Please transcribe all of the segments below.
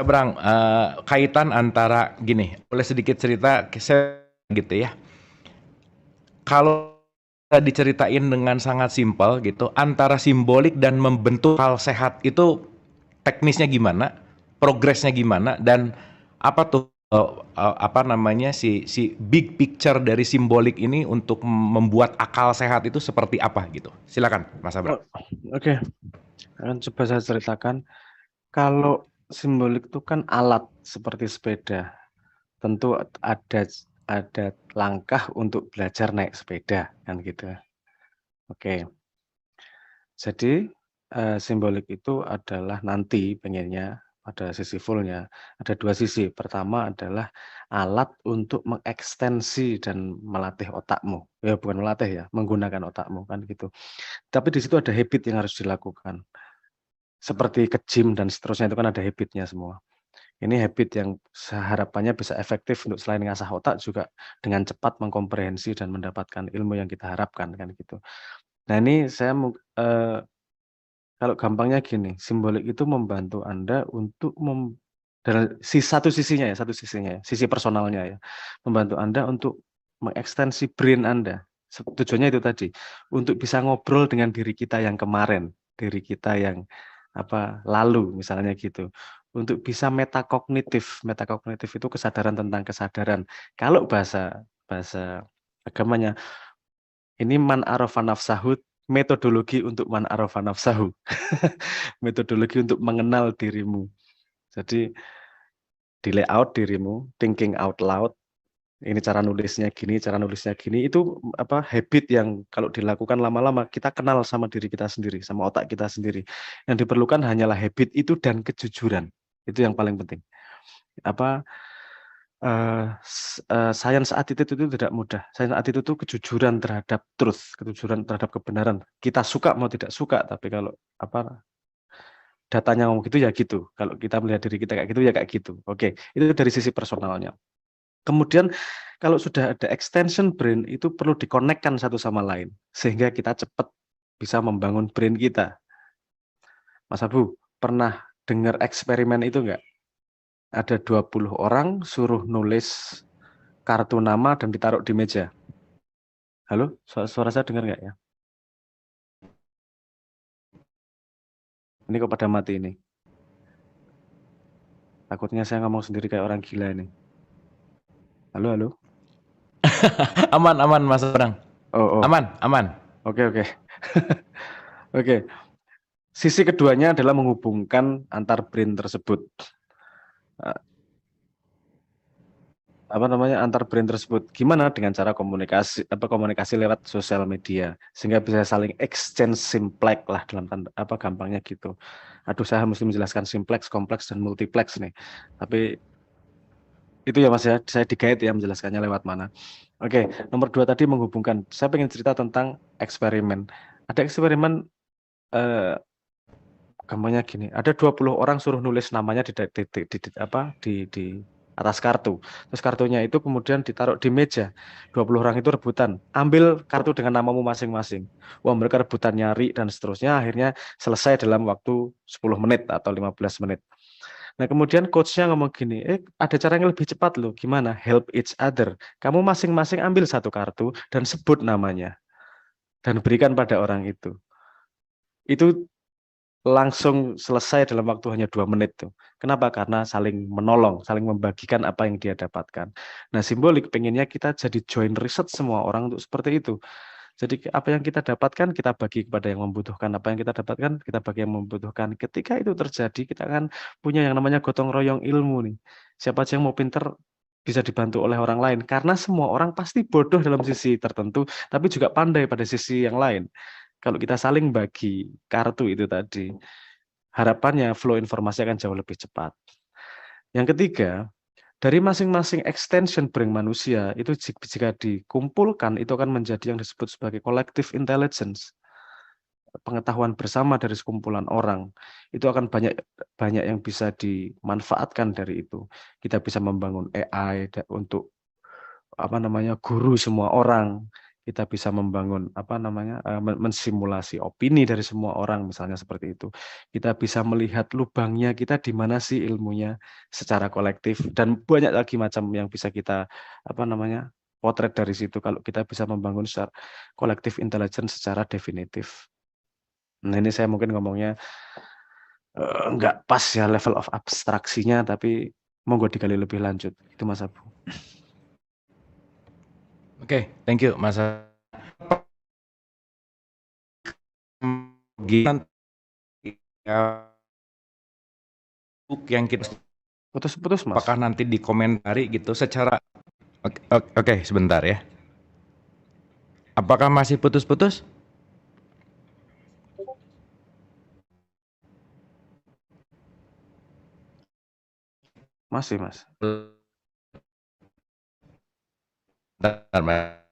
Brang, kaitan antara gini, boleh sedikit cerita saya gitu ya. Kalau bisa diceritain dengan sangat simpel gitu, antara simbolik dan membentuk hal sehat itu teknisnya gimana, progresnya gimana, dan apa tuh apa namanya si big picture dari simbolik ini untuk membuat akal sehat itu seperti apa gitu. Silakan, Mas Abra. Oh, oke, akan coba saya ceritakan. Kalau simbolik itu kan alat seperti sepeda. Tentu ada langkah untuk belajar naik sepeda kan gitu. Oke. Jadi simbolik itu adalah nanti pengennya pada sisi fullnya ada dua sisi. Pertama adalah alat untuk mengekstensi dan melatih otakmu. Ya bukan melatih ya, menggunakan otakmu kan gitu. Tapi di situ ada habit yang harus dilakukan. Seperti ke gym dan seterusnya itu kan ada habitnya semua. Ini habit yang harapannya bisa efektif untuk selain ngasah otak juga dengan cepat mengkomprehensi dan mendapatkan ilmu yang kita harapkan kan gitu. Nah ini saya kalau gampangnya gini, simbolik itu membantu Anda untuk satu sisinya ya, sisi personalnya ya, membantu Anda untuk mengekstensi brain Anda. Tujuannya itu tadi, untuk bisa ngobrol dengan diri kita yang kemarin, diri kita yang lalu misalnya gitu. Untuk bisa metakognitif. Metakognitif itu kesadaran tentang kesadaran. Kalau bahasa bahasa agamanya, ini man arafa nafsahu, metodologi untuk man arafa nafsahu. Metodologi untuk mengenal dirimu. Jadi di layout dirimu, thinking out loud, ini cara nulisnya gini, itu habit yang kalau dilakukan lama-lama kita kenal sama diri kita sendiri, sama otak kita sendiri. Yang diperlukan hanyalah habit itu dan kejujuran. Itu yang paling penting. Apa Sains attitude itu tidak mudah. Sains attitude itu kejujuran terhadap truth, kejujuran terhadap kebenaran. Kita suka mau tidak suka, tapi kalau datanya ngomong gitu ya gitu. Kalau kita melihat diri kita kayak gitu ya kayak gitu. Oke, itu dari sisi personalnya. Kemudian kalau sudah ada extension brain itu perlu dikonekkan satu sama lain sehingga kita cepat bisa membangun brain kita. Mas Abu, pernah dengar eksperimen itu enggak? Ada 20 orang suruh nulis kartu nama dan ditaruh di meja. Halo, suara saya dengar nggak ya? Ini kok pada mati ini. Takutnya saya ngomong sendiri kayak orang gila ini. Halo, halo. Aman, aman, Mas Brang. Oh, oh. Aman, aman. Oke, oke. Oke. Sisi keduanya adalah menghubungkan antar brain tersebut. Eh, antar brain tersebut gimana dengan cara komunikasi lewat sosial media sehingga bisa saling exchange simplex lah dalam tanda gampangnya gitu. Aduh, saya mesti menjelaskan simplex, kompleks dan multiplex nih. Tapi itu ya Mas ya, saya digait ya menjelaskannya lewat mana. Oke, nomor 2 tadi menghubungkan. Saya pengen cerita tentang eksperimen. Ada eksperimen eh, gampangnya gini, ada 20 orang suruh nulis namanya di atas kartu. Terus kartunya itu kemudian ditaruh di meja. 20 orang itu rebutan, ambil kartu dengan namamu masing-masing. Wah, mereka rebutan nyari dan seterusnya, akhirnya selesai dalam waktu 10 menit atau 15 menit. Nah, kemudian coachnya ngomong gini, ada cara yang lebih cepat loh, gimana? Help each other. Kamu masing-masing ambil satu kartu dan sebut namanya dan berikan pada orang itu. Itu langsung selesai dalam waktu hanya 2 menit tuh. Kenapa? Karena saling menolong, saling membagikan apa yang dia dapatkan. Nah, simbolik pengennya kita jadi join research semua orang untuk seperti itu. Jadi apa yang kita dapatkan kita bagi kepada yang membutuhkan, apa yang kita dapatkan kita bagi yang membutuhkan. Ketika itu terjadi kita akan punya yang namanya gotong royong ilmu nih. Siapa aja yang mau pinter bisa dibantu oleh orang lain karena semua orang pasti bodoh dalam sisi tertentu tapi juga pandai pada sisi yang lain. Kalau kita saling bagi kartu itu tadi, harapannya flow informasi akan jauh lebih cepat. Yang ketiga, dari masing-masing extension brain manusia itu jika dikumpulkan itu akan menjadi yang disebut sebagai collective intelligence, pengetahuan bersama dari sekumpulan orang. Itu akan banyak banyak yang bisa dimanfaatkan dari itu. Kita bisa membangun AI untuk guru semua orang. kita bisa membangun mensimulasi opini dari semua orang misalnya seperti itu. Kita bisa melihat lubangnya kita di mana sih ilmunya secara kolektif dan banyak lagi macam yang bisa kita potret dari situ kalau kita bisa membangun secara kolektif intelligence secara definitif. Nah, ini saya mungkin ngomongnya nggak pas ya level of abstraksinya, tapi monggo digali lebih lanjut. Itu Mas Abu. Oke, thank you Mas. Nanti yang kita Putus-putus Mas. apakah nanti dikomentari gitu secara oke, sebentar ya. Apakah masih putus-putus? Masih Mas. Bentar, Mas.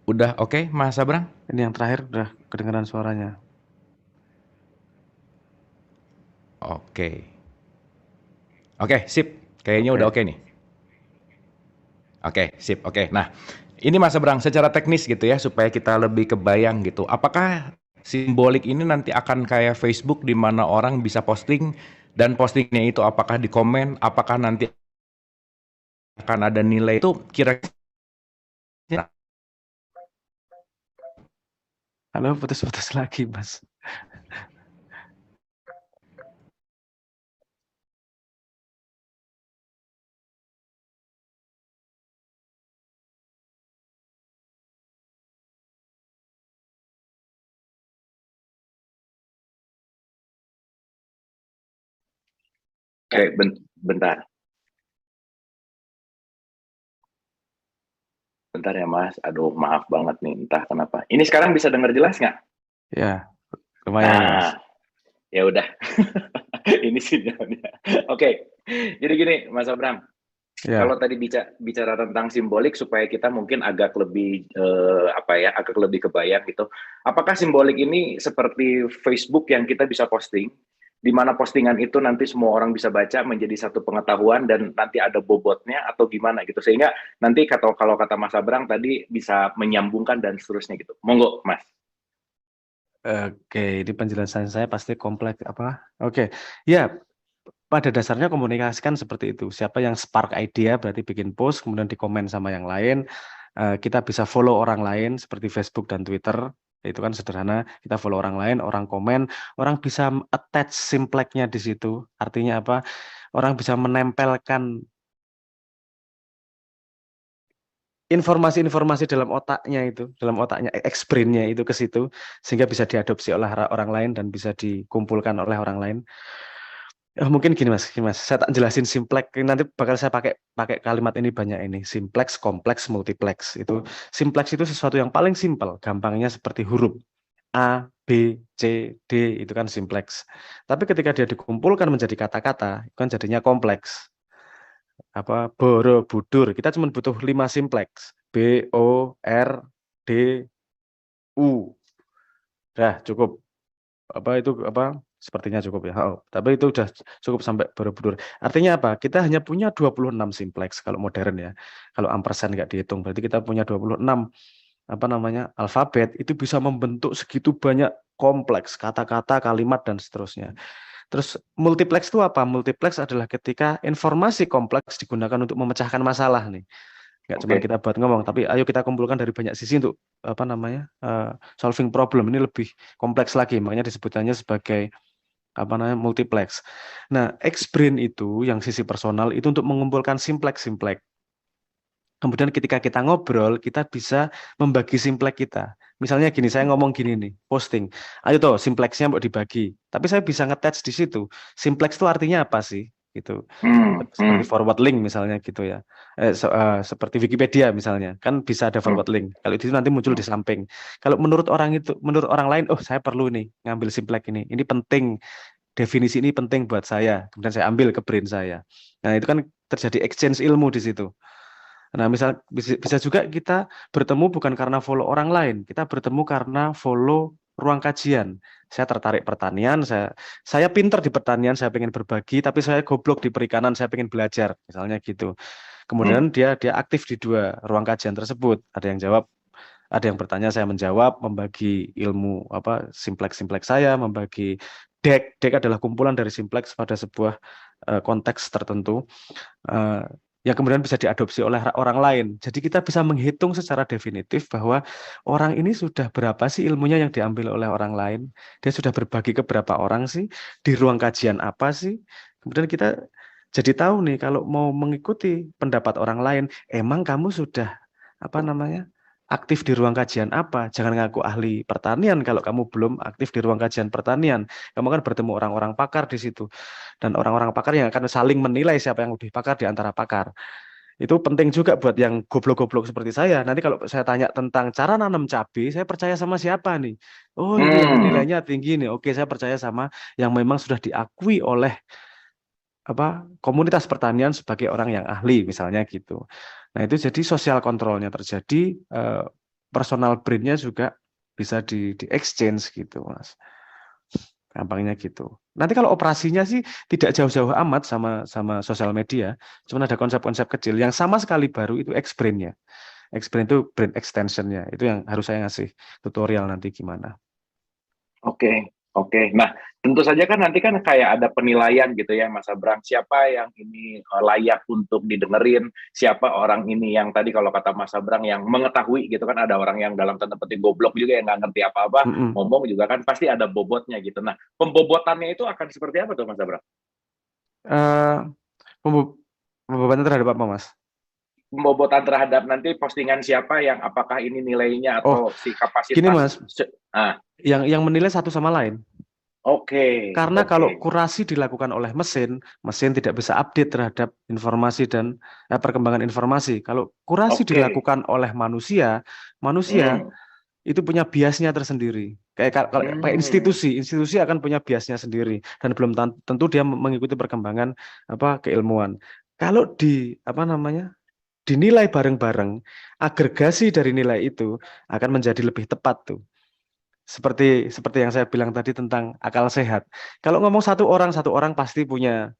Udah oke, Mas Abrang? Ini yang terakhir udah kedengaran suaranya. Oke. Oke, sip. Kayaknya udah oke nih. Oke, sip. Oke. Nah, ini Mas Abrang secara teknis gitu ya supaya kita lebih kebayang gitu. Apakah simbolik ini nanti akan kayak Facebook di mana orang bisa posting dan postingnya itu apakah di komen, apakah nanti akan ada nilai itu kira-kira. Halo, putus-putus lagi Mas. Oke, bentar. Bentar ya Mas. Aduh, maaf banget nih, entah kenapa. Ini sekarang bisa dengar jelas nggak? Ya, lumayan ya Mas. Ya udah. Ini sinyalnya. Oke. Jadi gini, Mas Abraham. Ya. Kalau tadi bicara tentang simbolik supaya kita mungkin agak lebih agak lebih kebayang gitu. Apakah simbolik ini seperti Facebook yang kita bisa posting, di mana postingan itu nanti semua orang bisa baca menjadi satu pengetahuan dan nanti ada bobotnya atau gimana gitu, sehingga nanti kalau kata Mas Abrang tadi bisa menyambungkan dan seterusnya gitu. Monggo Mas. Oke, ini penjelasan saya pasti kompleks Oke. Ya, pada dasarnya komunikasikan seperti itu. Siapa yang spark idea berarti bikin post kemudian dikomen sama yang lain. Kita bisa follow orang lain seperti Facebook dan Twitter. Itu kan sederhana, kita follow orang lain, orang komen, orang bisa attach simplex-nya di situ. Artinya apa? Orang bisa menempelkan informasi-informasi dalam otaknya, X-brain-nya itu ke situ, sehingga bisa diadopsi oleh orang lain dan bisa dikumpulkan oleh orang lain. Mungkin gini Mas, saya tak jelasin simplex, nanti bakal saya pakai kalimat ini banyak ini, simplex, kompleks, multiplex. Simplex itu sesuatu yang paling simpel, gampangnya seperti huruf A, B, C, D, itu kan simplex. Tapi ketika dia dikumpulkan menjadi kata-kata, kan jadinya kompleks. Borobudur, kita cuma butuh 5 simplex, B, O, R, D, U. Dah cukup. Sepertinya cukup ya. Tapi itu udah cukup sampai Borobudur. Artinya apa? Kita hanya punya 26 simplex kalau modern ya. Kalau ampersand nggak dihitung, berarti kita punya 26 alfabet, itu bisa membentuk segitu banyak kompleks kata-kata, kalimat dan seterusnya. Terus multiplex itu apa? Multiplex adalah ketika informasi kompleks digunakan untuk memecahkan masalah nih. Nggak cuma kita buat ngomong, tapi ayo kita kumpulkan dari banyak sisi untuk solving problem. Ini lebih kompleks lagi, makanya disebutannya sebagai multiplex. Nah, X-brain itu yang sisi personal itu untuk mengumpulkan simplex. Kemudian ketika kita ngobrol, kita bisa membagi simplex kita. Misalnya gini, saya ngomong gini nih, posting. Ayo toh, simplexnya mau dibagi. Tapi saya bisa nge-attach di situ. Simplex itu artinya apa sih? Gitu. Seperti forward link misalnya gitu ya. Seperti Wikipedia misalnya, kan bisa ada forward link. Kalau itu nanti muncul di samping. Kalau menurut orang lain, oh saya perlu nih ngambil simplex ini. Ini penting. Definisi ini penting buat saya. Kemudian saya ambil ke brain saya. Nah, itu kan terjadi exchange ilmu di situ. Nah, misal bisa juga kita bertemu bukan karena follow orang lain, kita bertemu karena follow ruang kajian. Saya tertarik pertanian, saya pinter di pertanian, saya pengen berbagi, tapi saya goblok di perikanan, saya pengen belajar, misalnya gitu. Hmm. Kemudian dia aktif di dua ruang kajian tersebut. Ada yang jawab, ada yang bertanya, saya menjawab, membagi ilmu apa simplex saya, membagi deck adalah kumpulan dari simplex pada sebuah konteks tertentu, eh, yang kemudian bisa diadopsi oleh orang lain. Jadi kita bisa menghitung secara definitif bahwa orang ini sudah berapa sih ilmunya yang diambil oleh orang lain, dia sudah berbagi ke berapa orang sih, di ruang kajian apa sih. Kemudian kita jadi tahu nih kalau mau mengikuti pendapat orang lain, emang kamu sudah apa namanya aktif di ruang kajian apa? Jangan ngaku ahli pertanian kalau kamu belum aktif di ruang kajian pertanian. Kamu kan bertemu orang-orang pakar di situ dan orang-orang pakar yang akan saling menilai siapa yang lebih pakar di antara pakar. Itu penting juga buat yang goblok-goblok seperti saya. Nanti kalau saya tanya tentang cara nanam cabai, saya percaya sama siapa nih? Oh, ini yang Hmm. nilainya tinggi nih. Oke, saya percaya sama yang memang sudah diakui oleh komunitas pertanian sebagai orang yang ahli, misalnya gitu. Nah, itu jadi sosial kontrolnya terjadi, personal brand-nya juga bisa di exchange gitu, Mas. Gampangnya gitu. Nanti kalau operasinya sih tidak jauh-jauh amat sama sama sosial media, cuma ada konsep-konsep kecil yang sama sekali baru itu X-Brand-nya. X-Brand itu brand extension-nya. Itu yang harus saya ngasih tutorial nanti gimana. Oke, oke. Nah, tentu saja kan nanti kan kayak ada penilaian gitu ya, Mas Abraham. Siapa yang ini layak untuk didengerin, siapa orang ini yang tadi kalau kata Mas Abraham yang mengetahui gitu kan, ada orang yang dalam tanda petik goblok juga yang nggak ngerti apa-apa, Mm-mm. ngomong juga kan pasti ada bobotnya gitu. Nah, pembobotannya itu akan seperti apa tuh Mas Abraham? Eh, pembe- Pembebannya terhadap apa, Mas? Pembobotan terhadap nanti postingan siapa yang apakah ini nilainya Oh, atau si gini, kapasitas. Mas. Ah, Yang menilai satu sama lain. oke, Karena oke, kalau kurasi dilakukan oleh mesin, mesin tidak bisa update terhadap informasi dan perkembangan informasi. Kalau kurasi oke. dilakukan oleh manusia, manusia Hmm, itu punya biasnya tersendiri. Kalau kayak hmm, institusi, institusi akan punya biasnya sendiri dan belum tentu dia mengikuti perkembangan keilmuan. Kalau apa namanya? Dinilai bareng-bareng, agregasi dari nilai itu akan menjadi lebih tepat tuh. Seperti seperti yang saya bilang tadi tentang akal sehat. Kalau ngomong satu orang pasti punya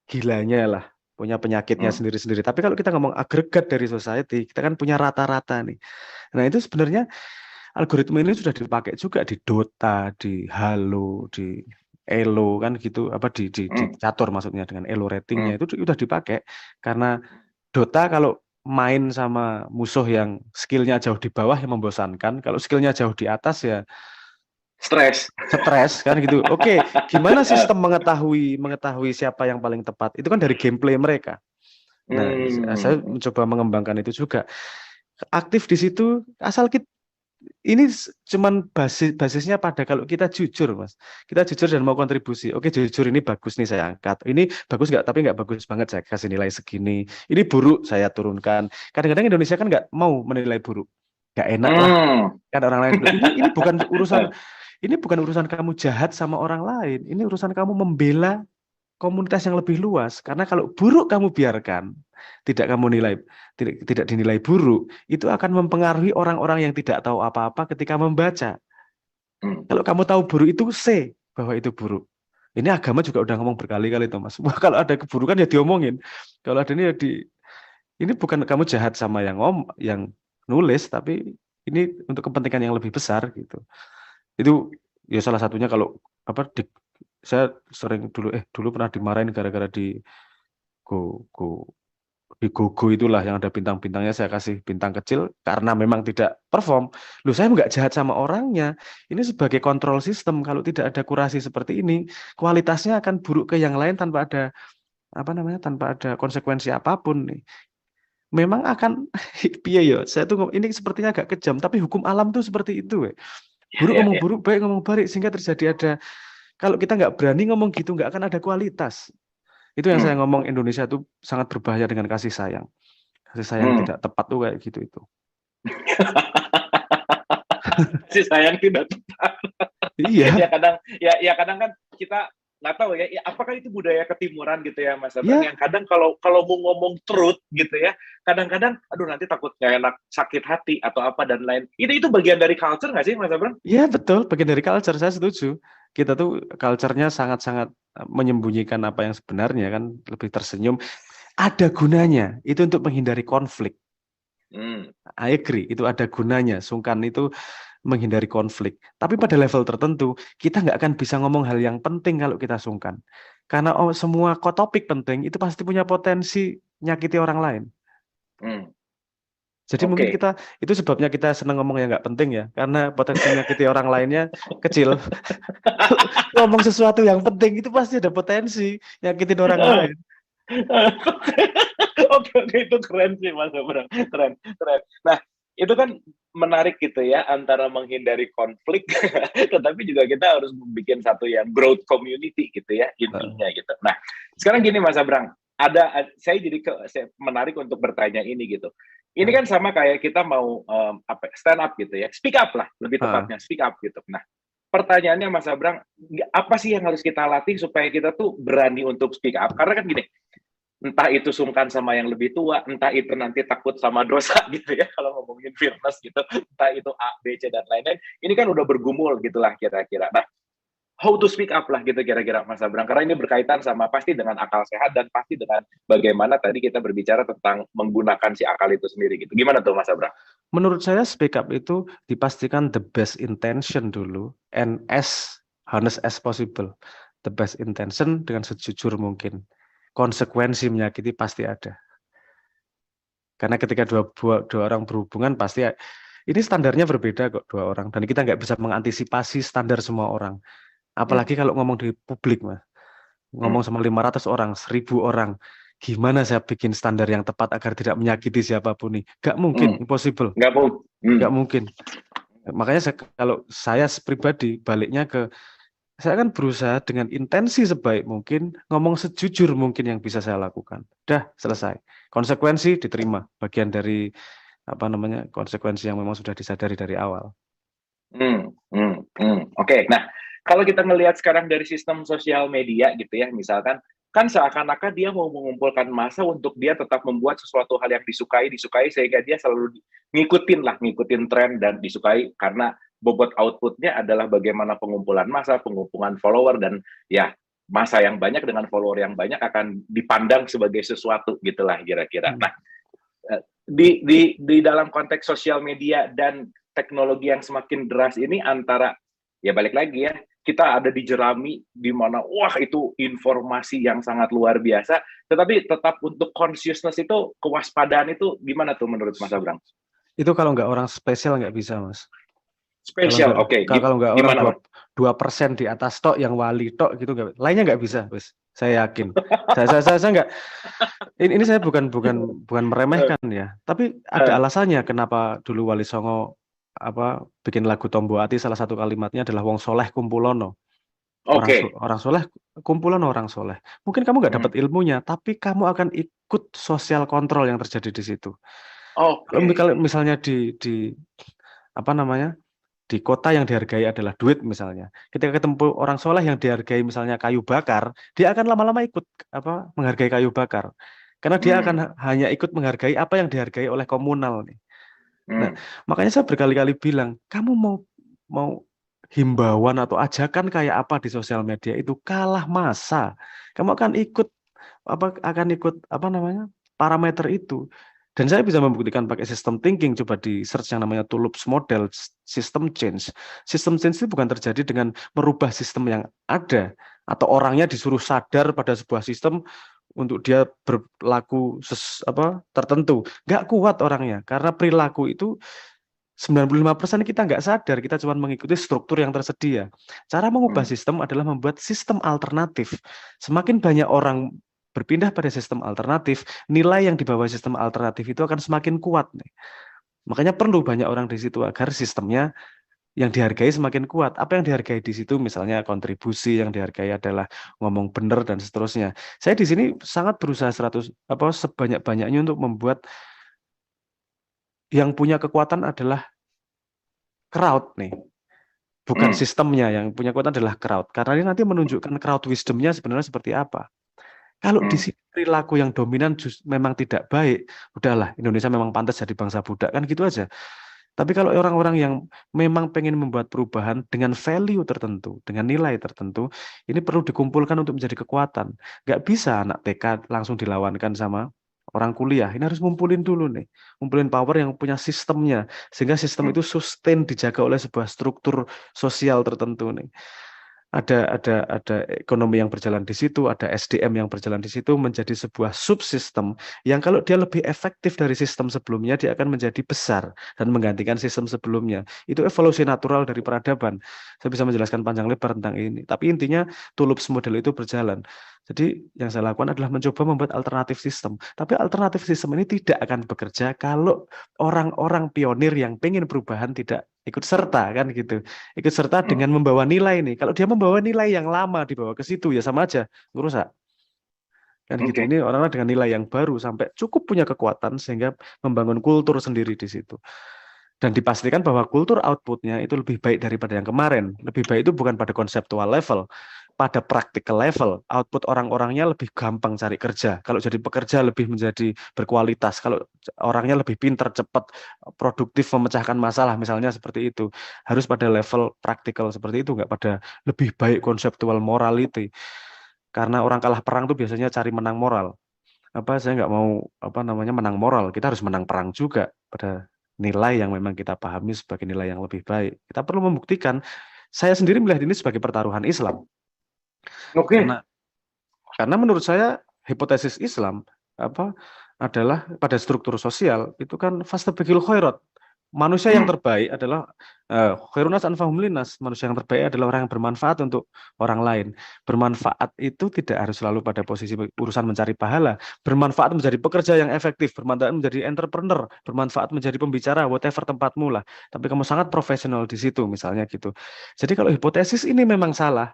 gilanya lah, punya penyakitnya hmm. sendiri-sendiri. Tapi kalau kita ngomong agregat dari society, kita kan punya rata-rata nih. Nah, itu sebenarnya algoritma ini sudah dipakai juga di Dota, di Halo, di Elo kan gitu, apa di Hmm, catur maksudnya dengan Elo ratingnya hmm. itu sudah dipakai karena Dota kalau main sama musuh yang skillnya jauh di bawah yang membosankan, kalau skillnya jauh di atas ya Stres. stres kan gitu. Oke, gimana sistem mengetahui mengetahui siapa yang paling tepat? Itu kan dari gameplay mereka. Nah, saya Hmm, mencoba mengembangkan itu juga. Aktif di situ asal kita ini cuman basisnya pada kalau kita jujur, Mas. Kita jujur dan mau kontribusi. Oke, jujur ini bagus nih saya angkat. Ini bagus nggak? Tapi nggak bagus banget saya kasih nilai segini. Ini buruk saya turunkan. Kadang-kadang Indonesia kan nggak mau menilai buruk. Nggak enak lah. hmm. Kan orang lain bilang, ini bukan urusan kamu jahat sama orang lain. Ini urusan kamu membela komunitas yang lebih luas. Karena kalau buruk kamu biarkan, tidak kamu nilai, tidak dinilai buruk, itu akan mempengaruhi orang-orang yang tidak tahu apa-apa ketika membaca. Hmm. Kalau kamu tahu buruk itu bahwa itu buruk. Ini agama juga udah ngomong berkali-kali, Thomas. Wah, kalau ada keburukan ya diomongin. Kalau ada ini ya ini bukan kamu jahat sama yang nulis, tapi ini untuk kepentingan yang lebih besar gitu. Itu ya salah satunya kalau apa saya sering dulu pernah dimarahin gara-gara go go di Gogo itulah yang ada bintang-bintangnya saya kasih bintang kecil karena memang tidak perform. Loh, saya nggak jahat sama orangnya. Ini sebagai kontrol sistem. Kalau tidak ada kurasi seperti ini, kualitasnya akan buruk ke yang lain tanpa ada apa namanya, tanpa ada konsekuensi apapun nih. Memang akan piye ya. Saya tuh ini sepertinya agak kejam, tapi hukum alam tuh seperti itu. Ya, Buruk ya, ngomong ya. buruk, baik ngomong baik, sehingga terjadi ada kalau kita nggak berani ngomong gitu, nggak akan ada kualitas. Itu yang saya Hmm, ngomong Indonesia tuh sangat berbahaya dengan kasih sayang. Kasih sayang hmm. tidak tepat tuh kayak gitu itu. Si sayang tidak. Iya. Ya kadang, ya kadang kan kita nggak tahu ya, apakah itu budaya ketimuran gitu ya Mas Abang, Ya, yang kadang kalau mau ngomong truth gitu ya, kadang-kadang aduh nanti takut nggak enak, sakit hati atau apa dan lain. Itu bagian dari culture nggak sih Mas Abang? ya betul, bagian dari culture, saya setuju. Kita tuh culture-nya sangat-sangat menyembunyikan apa yang sebenarnya kan, lebih tersenyum. Ada gunanya, itu untuk menghindari konflik. Hmm. I agree, itu ada gunanya. Sungkan itu menghindari konflik. Tapi pada level tertentu, kita nggak akan bisa ngomong hal yang penting kalau kita sungkan. Karena semua topik penting itu pasti punya potensi nyakiti orang lain. Hmm. Jadi mungkin Oke. kita, itu sebabnya kita senang ngomong yang nggak penting ya. Karena potensi nyakiti orang lainnya kecil. Ngomong sesuatu yang penting itu pasti ada potensi nyakitin orang lain. Oke, oke, itu keren sih Mas Abang, keren, keren. Nah, itu kan menarik gitu ya, antara menghindari konflik, tetapi juga kita harus membuat satu yang broad community gitu ya, Heeh. intinya gitu. Nah, sekarang gini Mas Abrang, saya jadi menarik untuk bertanya ini gitu. Ini Heeh. kan sama kayak kita mau stand up gitu ya, speak up lah, lebih Heeh. tepatnya speak up gitu. Nah, pertanyaannya Mas Abrang, apa sih yang harus kita latih supaya kita tuh berani untuk speak up? Karena kan gini, entah itu sungkan sama yang lebih tua, entah itu nanti takut sama dosa gitu ya, kalau ngomongin fairness gitu, entah itu A, B, C, dan lain-lain, ini kan udah bergumul gitulah kira-kira. Nah, how to speak up lah gitu kira-kira Mas Abrang, karena ini berkaitan sama pasti dengan akal sehat dan pasti dengan bagaimana tadi kita berbicara tentang menggunakan si akal itu sendiri gitu. Gimana tuh Mas Abrang? Menurut saya speak up itu dipastikan the best intention dulu and as honest as possible. The best intention dengan sejujur mungkin. Konsekuensi menyakiti pasti ada. Karena ketika dua orang berhubungan pasti ini standarnya berbeda kok dua orang dan kita nggak bisa mengantisipasi standar semua orang. Hmm, Apalagi kalau ngomong di publik, Mas. hmm, Ngomong sama 500 orang, 1000 orang. Gimana saya bikin standar yang tepat agar tidak menyakiti siapapun nih? Gak mungkin, hmm. impossible. Nggak mau. Hmm, Gak mungkin. Makanya kalau saya pribadi baliknya ke saya kan berusaha dengan intensi sebaik mungkin ngomong sejujur mungkin yang bisa saya lakukan. Dah selesai. Konsekuensi diterima, bagian dari apa namanya konsekuensi yang memang sudah disadari dari awal. Oke, nah kalau kita melihat sekarang dari sistem sosial media gitu ya, misalkan kan seakan-akan dia mau mengumpulkan massa untuk dia tetap membuat sesuatu hal yang disukai sehingga dia selalu ngikutin tren dan disukai karena bobot outputnya adalah bagaimana pengumpulan massa, pengumpulan follower dan ya massa yang banyak dengan follower yang banyak akan dipandang sebagai sesuatu gitulah kira-kira. Hmm. Nah, di dalam konteks sosial media dan teknologi yang semakin deras ini antara ya balik lagi ya kita ada di jerami di mana wah itu informasi yang sangat luar biasa tetapi tetap untuk consciousness itu kewaspadaan itu gimana tuh menurut Mas Abrang? Itu kalau nggak orang spesial nggak bisa, Mas. Kalau Spesial, nggak oke. kalau nggak orang Gimana Mas? 2% di atas tok yang wali tok gitu nggak, lainnya nggak bisa, Mas. Saya yakin. Saya nggak. Ini saya bukan meremehkan ya, tapi ada alasannya kenapa dulu Wali Songo bikin lagu Tombo Ati salah satu kalimatnya adalah Wong Soleh Kumpulono. Oke. Orang soleh kumpulan orang soleh. Mungkin kamu nggak dapat Hmm. ilmunya, tapi kamu akan ikut sosial kontrol yang terjadi di situ. Oke. Kalau misalnya di apa namanya di kota yang dihargai adalah duit misalnya. Ketika ketemu orang soleh yang dihargai misalnya kayu bakar, dia akan lama-lama ikut menghargai kayu bakar. Karena dia akan Hmm. hanya ikut menghargai apa yang dihargai oleh komunal nih. Nah, Hmm. makanya saya berkali-kali bilang, kamu mau himbauan atau ajakan kayak apa di sosial media itu kalah massa. Kamu akan ikut apa namanya parameter itu. Dan saya bisa membuktikan pakai sistem thinking. Coba di search yang namanya Tulip's model system change. System change itu bukan terjadi dengan merubah sistem yang ada atau orangnya disuruh sadar pada sebuah sistem untuk dia berlaku tertentu. Nggak kuat orangnya karena perilaku itu 95% kita nggak sadar, kita cuma mengikuti struktur yang tersedia. Cara mengubah Hmm. sistem adalah membuat sistem alternatif. Semakin banyak orang berpindah pada sistem alternatif, nilai yang di bawah sistem alternatif itu akan semakin kuat nih. Makanya perlu banyak orang di situ agar sistemnya yang dihargai semakin kuat. Apa yang dihargai di situ misalnya kontribusi, yang dihargai adalah ngomong benar dan seterusnya. Saya di sini sangat berusaha sebanyak-banyaknya untuk membuat yang punya kekuatan adalah crowd nih. bukan sistemnya. Yang punya kekuatan adalah crowd. Karena ini nanti menunjukkan crowd wisdomnya sebenarnya seperti apa. Kalau di sini perilaku yang dominan memang tidak baik, udahlah Indonesia memang pantas jadi bangsa budak kan gitu aja. Tapi kalau orang-orang yang memang pengen membuat perubahan dengan value tertentu, dengan nilai tertentu, ini perlu dikumpulkan untuk menjadi kekuatan. Nggak bisa anak TK langsung dilawankan sama orang kuliah. Ini harus ngumpulin dulu nih, ngumpulin power yang punya sistemnya, sehingga sistem itu sustain dijaga oleh sebuah struktur sosial tertentu nih. Ada ekonomi yang berjalan di situ, ada SDM yang berjalan di situ, menjadi sebuah subsistem yang kalau dia lebih efektif dari sistem sebelumnya, dia akan menjadi besar dan menggantikan sistem sebelumnya. Itu evolusi natural dari peradaban. Saya bisa menjelaskan panjang lebar tentang ini. Tapi intinya Tulops model itu berjalan. Jadi yang saya lakukan adalah mencoba membuat alternatif sistem. Tapi alternatif sistem ini tidak akan bekerja kalau orang-orang pionir yang pengen perubahan tidak ikut serta kan gitu. Ikut serta dengan membawa nilai nih. Kalau dia membawa nilai yang lama dibawa ke situ ya sama aja ngerusak. Kan gitu. Ini orang-orang dengan nilai yang baru sampai cukup punya kekuatan sehingga membangun kultur sendiri di situ. Dan dipastikan bahwa kultur outputnya itu lebih baik daripada yang kemarin. Lebih baik itu bukan pada konseptual level, pada practical level. Output orang-orangnya lebih gampang cari kerja. Kalau jadi pekerja lebih menjadi berkualitas. Kalau orangnya lebih pintar, cepat, produktif, memecahkan masalah, misalnya seperti itu. Harus pada level praktikal seperti itu, nggak pada lebih baik konseptual morality. Karena orang kalah perang tuh biasanya cari menang moral. Saya nggak mau menang moral. Kita harus menang perang juga pada nilai yang memang kita pahami sebagai nilai yang lebih baik. Kita perlu membuktikan. Saya sendiri melihat ini sebagai pertaruhan Islam. Karena menurut saya hipotesis Islam adalah pada struktur sosial itu kan fastabiqul khairat. Manusia yang terbaik adalah khairunas anfa'uhum linnas. Manusia yang terbaik adalah orang yang bermanfaat untuk orang lain. Bermanfaat itu tidak harus selalu pada posisi urusan mencari pahala. Bermanfaat menjadi pekerja yang efektif, bermanfaat menjadi entrepreneur, bermanfaat menjadi pembicara, whatever tempatmu lah. Tapi kamu sangat profesional di situ, misalnya gitu. Jadi kalau hipotesis ini memang salah,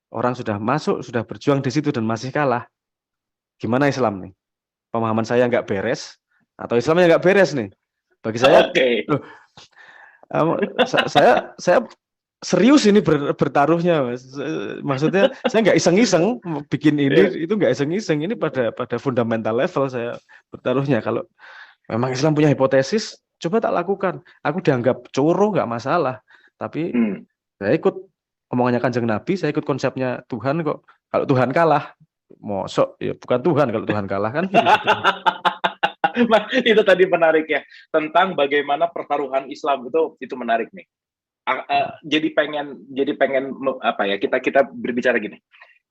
orang sudah masuk, sudah berjuang di situ dan masih kalah, gimana Islam nih? Pemahaman saya nggak beres, atau Islamnya nggak beres nih? Bagi saya, loh, saya serius ini bertaruhnya, Mas. Maksudnya saya nggak iseng-iseng bikin ini, itu nggak iseng-iseng. Ini pada fundamental level saya bertaruhnya. Kalau memang Islam punya hipotesis, coba tak lakukan. Aku dianggap coro nggak masalah, tapi saya ikut omongannya Kanjeng Nabi, saya ikut konsepnya Tuhan kok. Kalau Tuhan kalah, mosok ya bukan Tuhan kalau Tuhan kalah kan. Itu tadi menarik ya, tentang bagaimana pertaruhan Islam itu menarik nih. Jadi pengen apa ya, kita berbicara gini.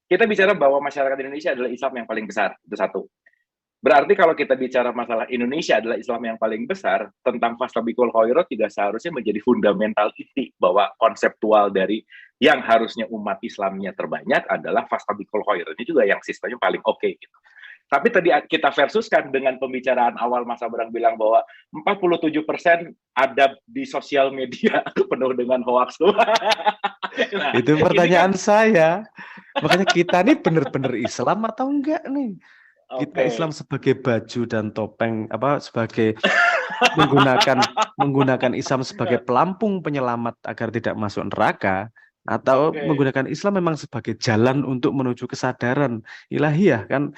Kita bicara bahwa masyarakat Indonesia adalah Islam yang paling besar, itu satu. Berarti kalau kita bicara masalah Indonesia adalah Islam yang paling besar, tentang fastabiqul khairat juga seharusnya menjadi fundamental inti bahwa konseptual dari yang harusnya umat Islamnya terbanyak adalah fastabiqul khairat. Ini juga yang sistemnya paling oke gitu. Tapi tadi kita versuskan dengan pembicaraan awal Mas Abrang bilang bahwa 47% ada di sosial media penuh dengan hoax. Nah, itu pertanyaan saya. Makanya kita nih benar-benar Islam atau enggak nih? Kita Islam sebagai baju dan topeng, sebagai menggunakan Islam sebagai pelampung penyelamat agar tidak masuk neraka, atau menggunakan Islam memang sebagai jalan untuk menuju kesadaran ilahiyah kan?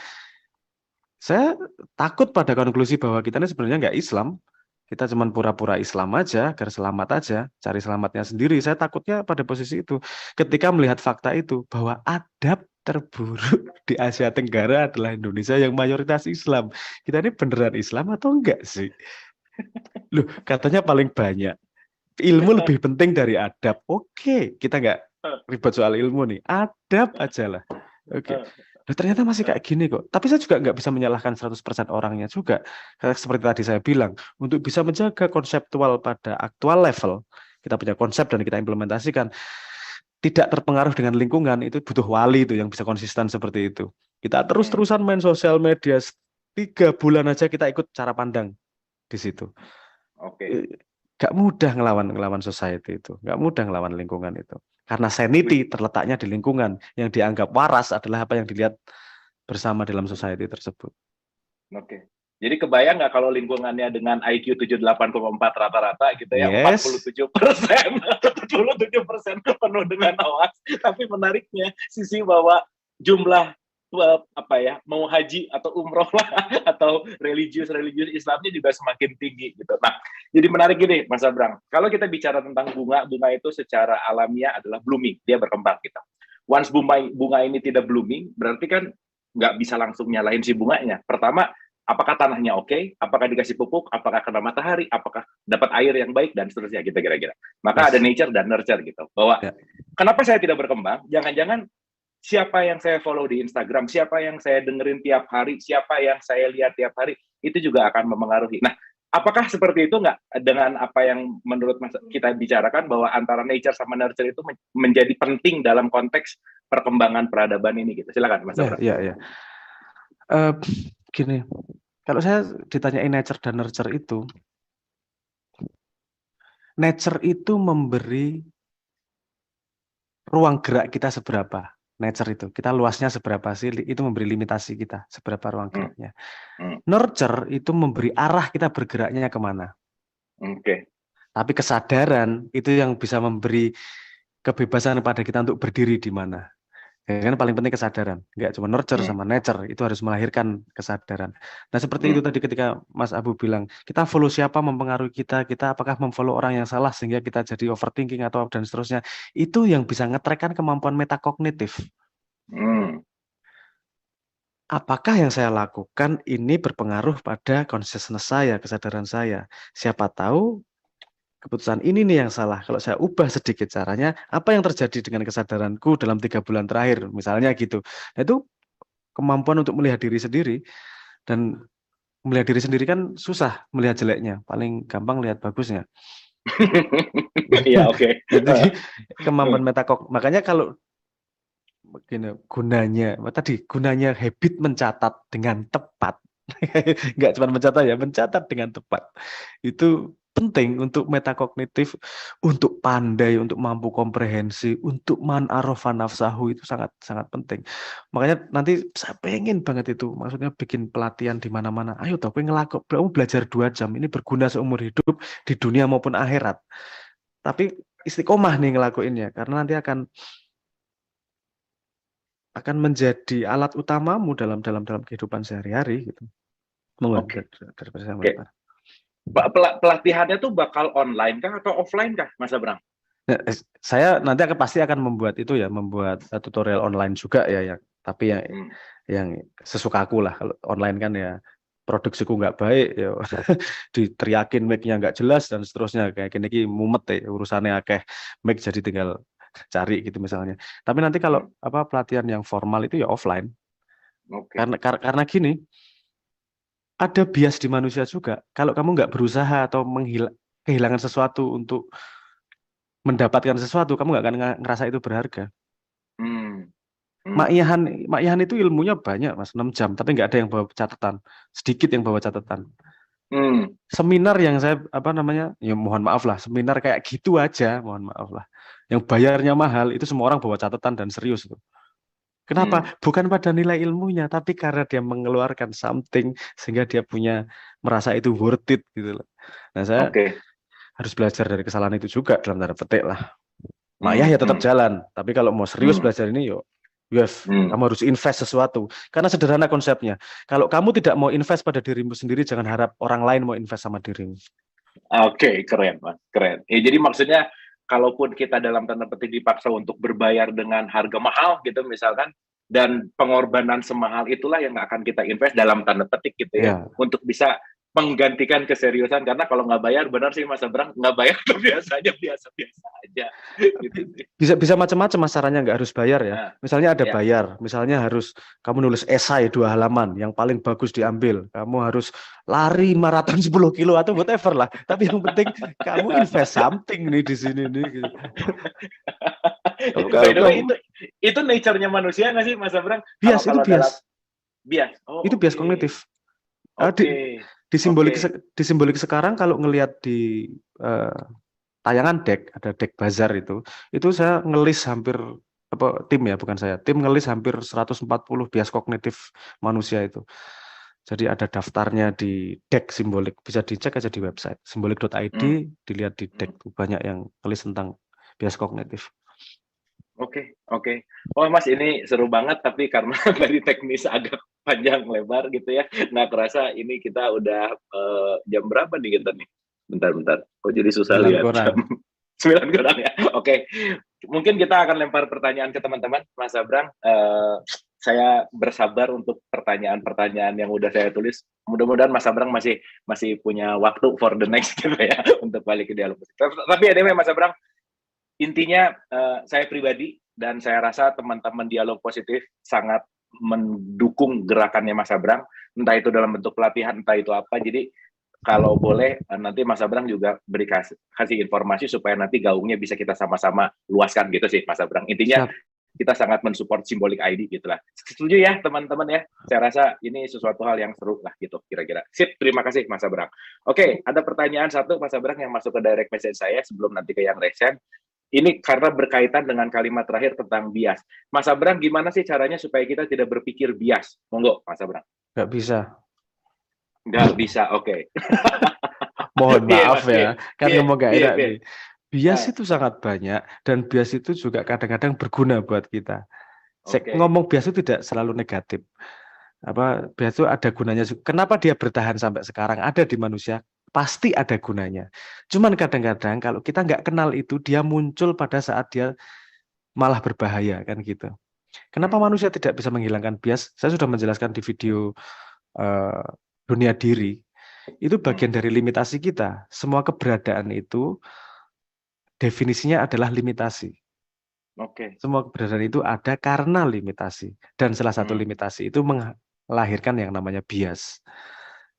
Saya takut pada konklusi bahwa kita ini sebenarnya nggak Islam. Kita cuma pura-pura Islam aja, agar selamat aja, cari selamatnya sendiri. Saya takutnya pada posisi itu. Ketika melihat fakta itu, bahwa adab terburuk di Asia Tenggara adalah Indonesia yang mayoritas Islam. Kita ini beneran Islam atau enggak sih? Loh, katanya paling banyak. Ilmu lebih penting dari adab. Oke, kita nggak ribet soal ilmu nih. Adab aja lah. Oke. Nah, ternyata masih kayak gini kok. Tapi saya juga nggak bisa menyalahkan 100% orangnya juga. Karena seperti tadi saya bilang, untuk bisa menjaga konseptual pada aktual level, kita punya konsep dan kita implementasikan, tidak terpengaruh dengan lingkungan, itu butuh wali itu yang bisa konsisten seperti itu. Kita terus-terusan main sosial media, 3 bulan aja kita ikut cara pandang di situ. Gak mudah ngelawan society itu, gak mudah ngelawan lingkungan itu. Karena sanity terletaknya di lingkungan. Yang dianggap waras adalah apa yang dilihat bersama dalam society tersebut. Jadi kebayang nggak kalau lingkungannya dengan IQ 78,4 rata-rata gitu ya, Yes. 47%, 47% penuh dengan hoax. Tapi menariknya sisi bahwa jumlah apa ya, mau haji atau umroh lah atau religius Islamnya juga semakin tinggi gitu. Nah, jadi menarik gini, Mas Abrang. Kalau kita bicara tentang bunga itu secara alamiah adalah blooming, dia berkembang gitu. Once bunga ini tidak blooming, berarti kan nggak bisa langsung nyalain si bunganya. Pertama, apakah tanahnya oke, apakah dikasih pupuk, apakah kena matahari, apakah dapat air yang baik, dan seterusnya gitu kira-kira. Maka Yes. ada nature dan nurture gitu. Bahwa Ya. kenapa saya tidak berkembang, jangan-jangan siapa yang saya follow di Instagram, siapa yang saya dengerin tiap hari, siapa yang saya lihat tiap hari, itu juga akan memengaruhi. Nah, apakah seperti itu nggak dengan apa yang menurut kita bicarakan bahwa antara nature sama nurture itu menjadi penting dalam konteks perkembangan peradaban ini gitu? Silakan, Mas Abraham. Ya. Gini, kalau saya ditanyain nature dan nurture itu, nature itu memberi ruang gerak kita seberapa. Nature itu, kita luasnya seberapa sih, itu memberi limitasi kita, seberapa ruang geraknya. Nurture itu memberi arah kita bergeraknya kemana. Oke. Tapi kesadaran itu yang bisa memberi kebebasan pada kita untuk berdiri di mana. Ya kan paling penting kesadaran, nggak cuma nurture sama nature, itu harus melahirkan kesadaran. Nah seperti itu tadi ketika Mas Abu bilang, kita follow siapa mempengaruhi kita apakah memfollow orang yang salah sehingga kita jadi overthinking atau dan seterusnya, itu yang bisa nge-track-kan kemampuan metakognitif. Apakah yang saya lakukan ini berpengaruh pada consciousness saya, kesadaran saya? Siapa tahu keputusan ini nih yang salah. Kalau saya ubah sedikit caranya, apa yang terjadi dengan kesadaranku dalam 3 bulan terakhir, misalnya gitu. Nah, itu kemampuan untuk melihat diri sendiri, dan melihat diri sendiri kan susah melihat jeleknya, paling gampang lihat bagusnya. Iya, oke. Jadi kemampuan makanya kalau begini, gunanya habit mencatat dengan tepat. Nggak cuma mencatat dengan tepat. Itu penting untuk metakognitif, untuk pandai, untuk mampu komprehensi, untuk man arafa nafsahu, itu sangat sangat penting. Makanya nanti saya pengen banget itu, maksudnya bikin pelatihan di mana-mana. Ayo toh, kamu belajar 2 jam, ini berguna seumur hidup di dunia maupun akhirat. Tapi istiqomah nih ngelakuinnya, karena nanti akan menjadi alat utamamu dalam kehidupan sehari-hari gitu. Oke. Pelatihannya tuh bakal online kah atau offline kah, Mas Abraham? Nah, saya nanti pasti akan membuat tutorial online juga ya, tapi yang sesukaku lah. Kalau online kan ya produksiku nggak baik ya, diteriakin mic-nya nggak jelas dan seterusnya, kayak gini mumet ya urusannya akeh, mic jadi tinggal cari gitu misalnya. Tapi nanti kalau pelatihan yang formal itu ya offline. Karena gini, ada bias di manusia juga. Kalau kamu nggak berusaha atau kehilangan sesuatu untuk mendapatkan sesuatu, kamu nggak akan ngerasa itu berharga. Makiyahan itu ilmunya banyak, Mas, 6 jam, tapi nggak ada yang bawa catatan, sedikit yang bawa catatan. Seminar yang saya ya mohon maaf lah, seminar kayak gitu aja, mohon maaf lah, yang bayarnya mahal itu semua orang bawa catatan dan serius tuh. Kenapa? Bukan pada nilai ilmunya, tapi karena dia mengeluarkan something sehingga dia merasa itu worth it gitu loh. Nah, saya harus belajar dari kesalahan itu juga dalam tanda petik lah. Maya ya tetap jalan, tapi kalau mau serius belajar ini kamu harus invest sesuatu. Karena sederhana konsepnya. Kalau kamu tidak mau invest pada dirimu sendiri, jangan harap orang lain mau invest sama dirimu. Oke, keren, Mas. Keren. Ya, jadi maksudnya kalaupun kita dalam tanda petik dipaksa untuk berbayar dengan harga mahal gitu misalkan, dan pengorbanan semahal itulah yang akan kita invest dalam tanda petik gitu ya, untuk bisa menggantikan keseriusan. Karena kalau nggak bayar, benar sih Mas Abraham, nggak bayar tuh biasa aja gitu. Bisa macam-macam caranya, nggak harus bayar ya. Misalnya ada bayar, misalnya harus kamu nulis esai 2 halaman yang paling bagus diambil, kamu harus lari maraton 10 kilo atau whatever lah, tapi yang penting kamu invest something nih di sini nih gitu. By the way, itu nature-nya manusia nggak sih, Mas Abraham? Bias. Bias. Itu bias kognitif. Di simbolik sekarang kalau ngelihat di tayangan ada deck bazar itu saya ngelis hampir tim ngelis hampir 140 bias kognitif manusia itu. Jadi ada daftarnya di deck simbolik, bisa dicek aja di website simbolik.id, dilihat di deck banyak yang tulis tentang bias kognitif. Oke. Oh Mas, ini seru banget, tapi karena tadi teknis agak panjang lebar gitu ya. Nah, kerasa ini kita udah jam berapa nih kita nih? Bentar. Kok jadi susah 9 lihat kurang. jam? 9 kurang ya. Oke. Mungkin kita akan lempar pertanyaan ke teman-teman, Mas Abrang. Saya bersabar untuk pertanyaan-pertanyaan yang udah saya tulis. Mudah-mudahan Mas Abrang masih punya waktu for the next gitu ya untuk balik ke dialog. Tapi anyway, Mas Abrang, intinya saya pribadi dan saya rasa teman-teman dialog positif sangat mendukung gerakannya Mas Abrang, entah itu dalam bentuk pelatihan, entah itu apa. Jadi kalau boleh nanti Mas Abrang juga kasih informasi supaya nanti gaungnya bisa kita sama-sama luaskan gitu sih Mas Abrang. Intinya kita sangat mensupport Simbolik ID gitulah. Setuju ya teman-teman ya? Saya rasa ini sesuatu hal yang seru lah gitu kira-kira. Sip, terima kasih Mas Abrang. Oke, ada pertanyaan satu Mas Abrang yang masuk ke direct message saya sebelum nanti ke yang resen. Ini karena berkaitan dengan kalimat terakhir tentang bias. Mas Abrang, gimana sih caranya supaya kita tidak berpikir bias? Monggo, Mas Abrang. Nggak bisa, oke. Mohon maaf Mas, kan ngomong nggak enak iya. nih. Bias itu sangat banyak, dan bias itu juga kadang-kadang berguna buat kita. Ngomong bias itu tidak selalu negatif. Bias itu ada gunanya. Kenapa dia bertahan sampai sekarang? Ada di manusia, pasti ada gunanya. Cuman kadang-kadang kalau kita nggak kenal itu, dia muncul pada saat dia malah berbahaya, kan gitu. Kenapa manusia tidak bisa menghilangkan bias? Saya sudah menjelaskan di video dunia diri. Itu bagian dari limitasi kita. Semua keberadaan itu definisinya adalah limitasi. Semua keberadaan itu ada karena limitasi. Dan salah satu limitasi itu melahirkan yang namanya bias.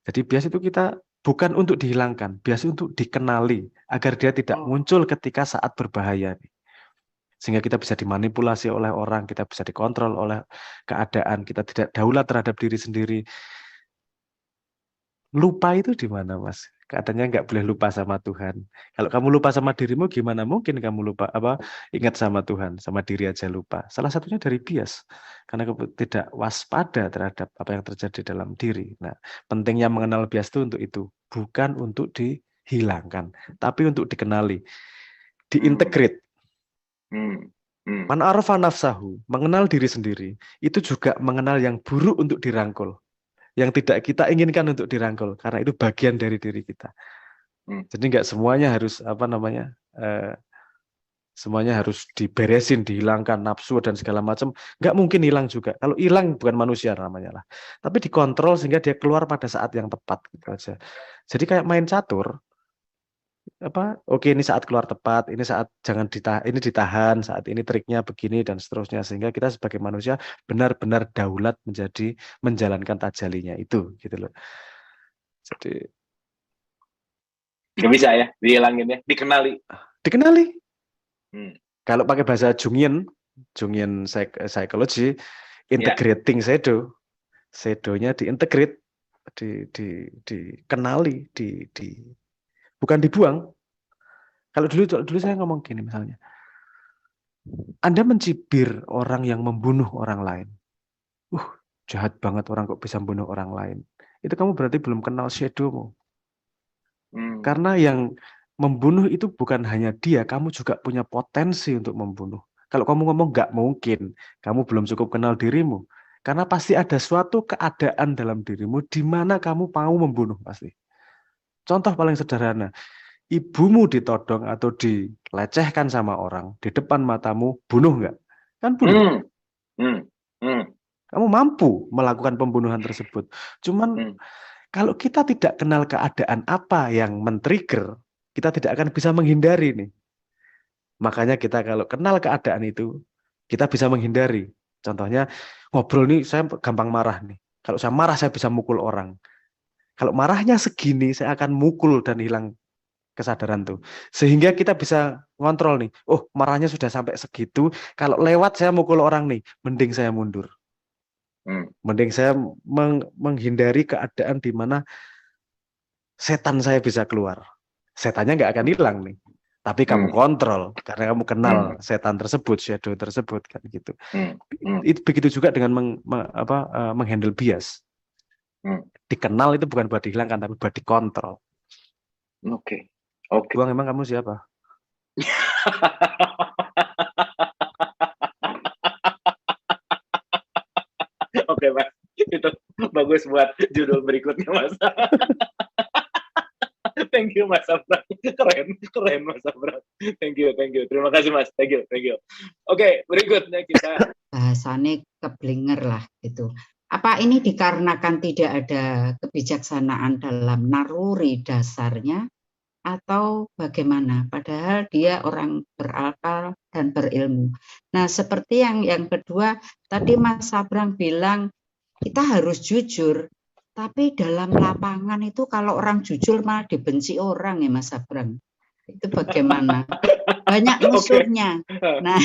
Jadi bias itu kita bukan untuk dihilangkan, bias untuk dikenali agar dia tidak muncul ketika saat berbahaya. Sehingga kita bisa dimanipulasi oleh orang, kita bisa dikontrol oleh keadaan, kita tidak daulat terhadap diri sendiri. Lupa itu di mana, Mas? Katanya nggak boleh lupa sama Tuhan. Kalau kamu lupa sama dirimu, gimana mungkin kamu lupa ingat sama Tuhan, sama diri aja lupa. Salah satunya dari bias, karena tidak waspada terhadap apa yang terjadi dalam diri. Nah, pentingnya mengenal bias itu, bukan untuk dihilangkan, tapi untuk dikenali, diintegrate. Man arafa nafsahu, mengenal diri sendiri, itu juga mengenal yang buruk untuk dirangkul. Yang tidak kita inginkan untuk dirangkul, karena itu bagian dari diri kita. Jadi nggak semuanya harus semuanya harus diberesin, dihilangkan nafsu dan segala macam. Nggak mungkin hilang juga. Kalau hilang bukan manusia namanya lah. Tapi dikontrol sehingga dia keluar pada saat yang tepat gitu aja. Jadi kayak main catur. Oke, ini saat keluar tepat, ini saat jangan ditahan, saat ini triknya begini dan seterusnya, sehingga kita sebagai manusia benar-benar daulat menjalankan tajalinya itu gitu loh. Jadi nggak bisa ya dihilangin ya, dikenali. Kalau pakai bahasa Jungian psychology, integrating shadow-nya diintegrate, dikenali, bukan dibuang. Kalau dulu saya ngomong gini misalnya, Anda mencibir orang yang membunuh orang lain. Jahat banget orang kok bisa membunuh orang lain. Itu kamu berarti belum kenal shadow-mu. Karena yang membunuh itu bukan hanya dia, kamu juga punya potensi untuk membunuh. Kalau kamu ngomong nggak mungkin, kamu belum cukup kenal dirimu. Karena pasti ada suatu keadaan dalam dirimu di mana kamu mau membunuh pasti. Contoh paling sederhana, ibumu ditodong atau dilecehkan sama orang di depan matamu, bunuh nggak? Kan bunuh. Kamu mampu melakukan pembunuhan tersebut. Cuman kalau kita tidak kenal keadaan apa yang men-trigger, kita tidak akan bisa menghindari nih. Makanya kita kalau kenal keadaan itu, kita bisa menghindari. Contohnya ngobrol nih, saya gampang marah nih. Kalau saya marah, saya bisa mukul orang. Kalau marahnya segini, saya akan mukul dan hilang kesadaran tuh. Sehingga kita bisa ngontrol nih. Marahnya sudah sampai segitu. Kalau lewat saya mukul orang nih, mending saya mundur. Mending saya menghindari keadaan di mana setan saya bisa keluar. Setannya nggak akan hilang nih. Tapi kamu kontrol karena kamu kenal setan tersebut, shadow tersebut kan gitu. Begitu juga dengan menghandle bias. Hmm. Dikenal itu bukan buat dihilangkan, tapi buat dikontrol. Oke. Oke. Buang, emang kamu siapa? Oke, Mas. Itu bagus buat judul berikutnya, Mas. Thank you, Mas Abram. Keren, Mas Abram. Thank you. Terima kasih, Mas. Thank you. Oke, berikutnya kita bahasanya keblinger lah gitu. Apa ini dikarenakan tidak ada kebijaksanaan dalam naruri dasarnya atau bagaimana? Padahal dia orang berakal dan berilmu. Nah, seperti yang kedua, tadi Mas Sabrang bilang kita harus jujur, tapi dalam lapangan itu kalau orang jujur malah dibenci orang ya Mas Sabrang. Itu bagaimana? Banyak musuhnya. Nah,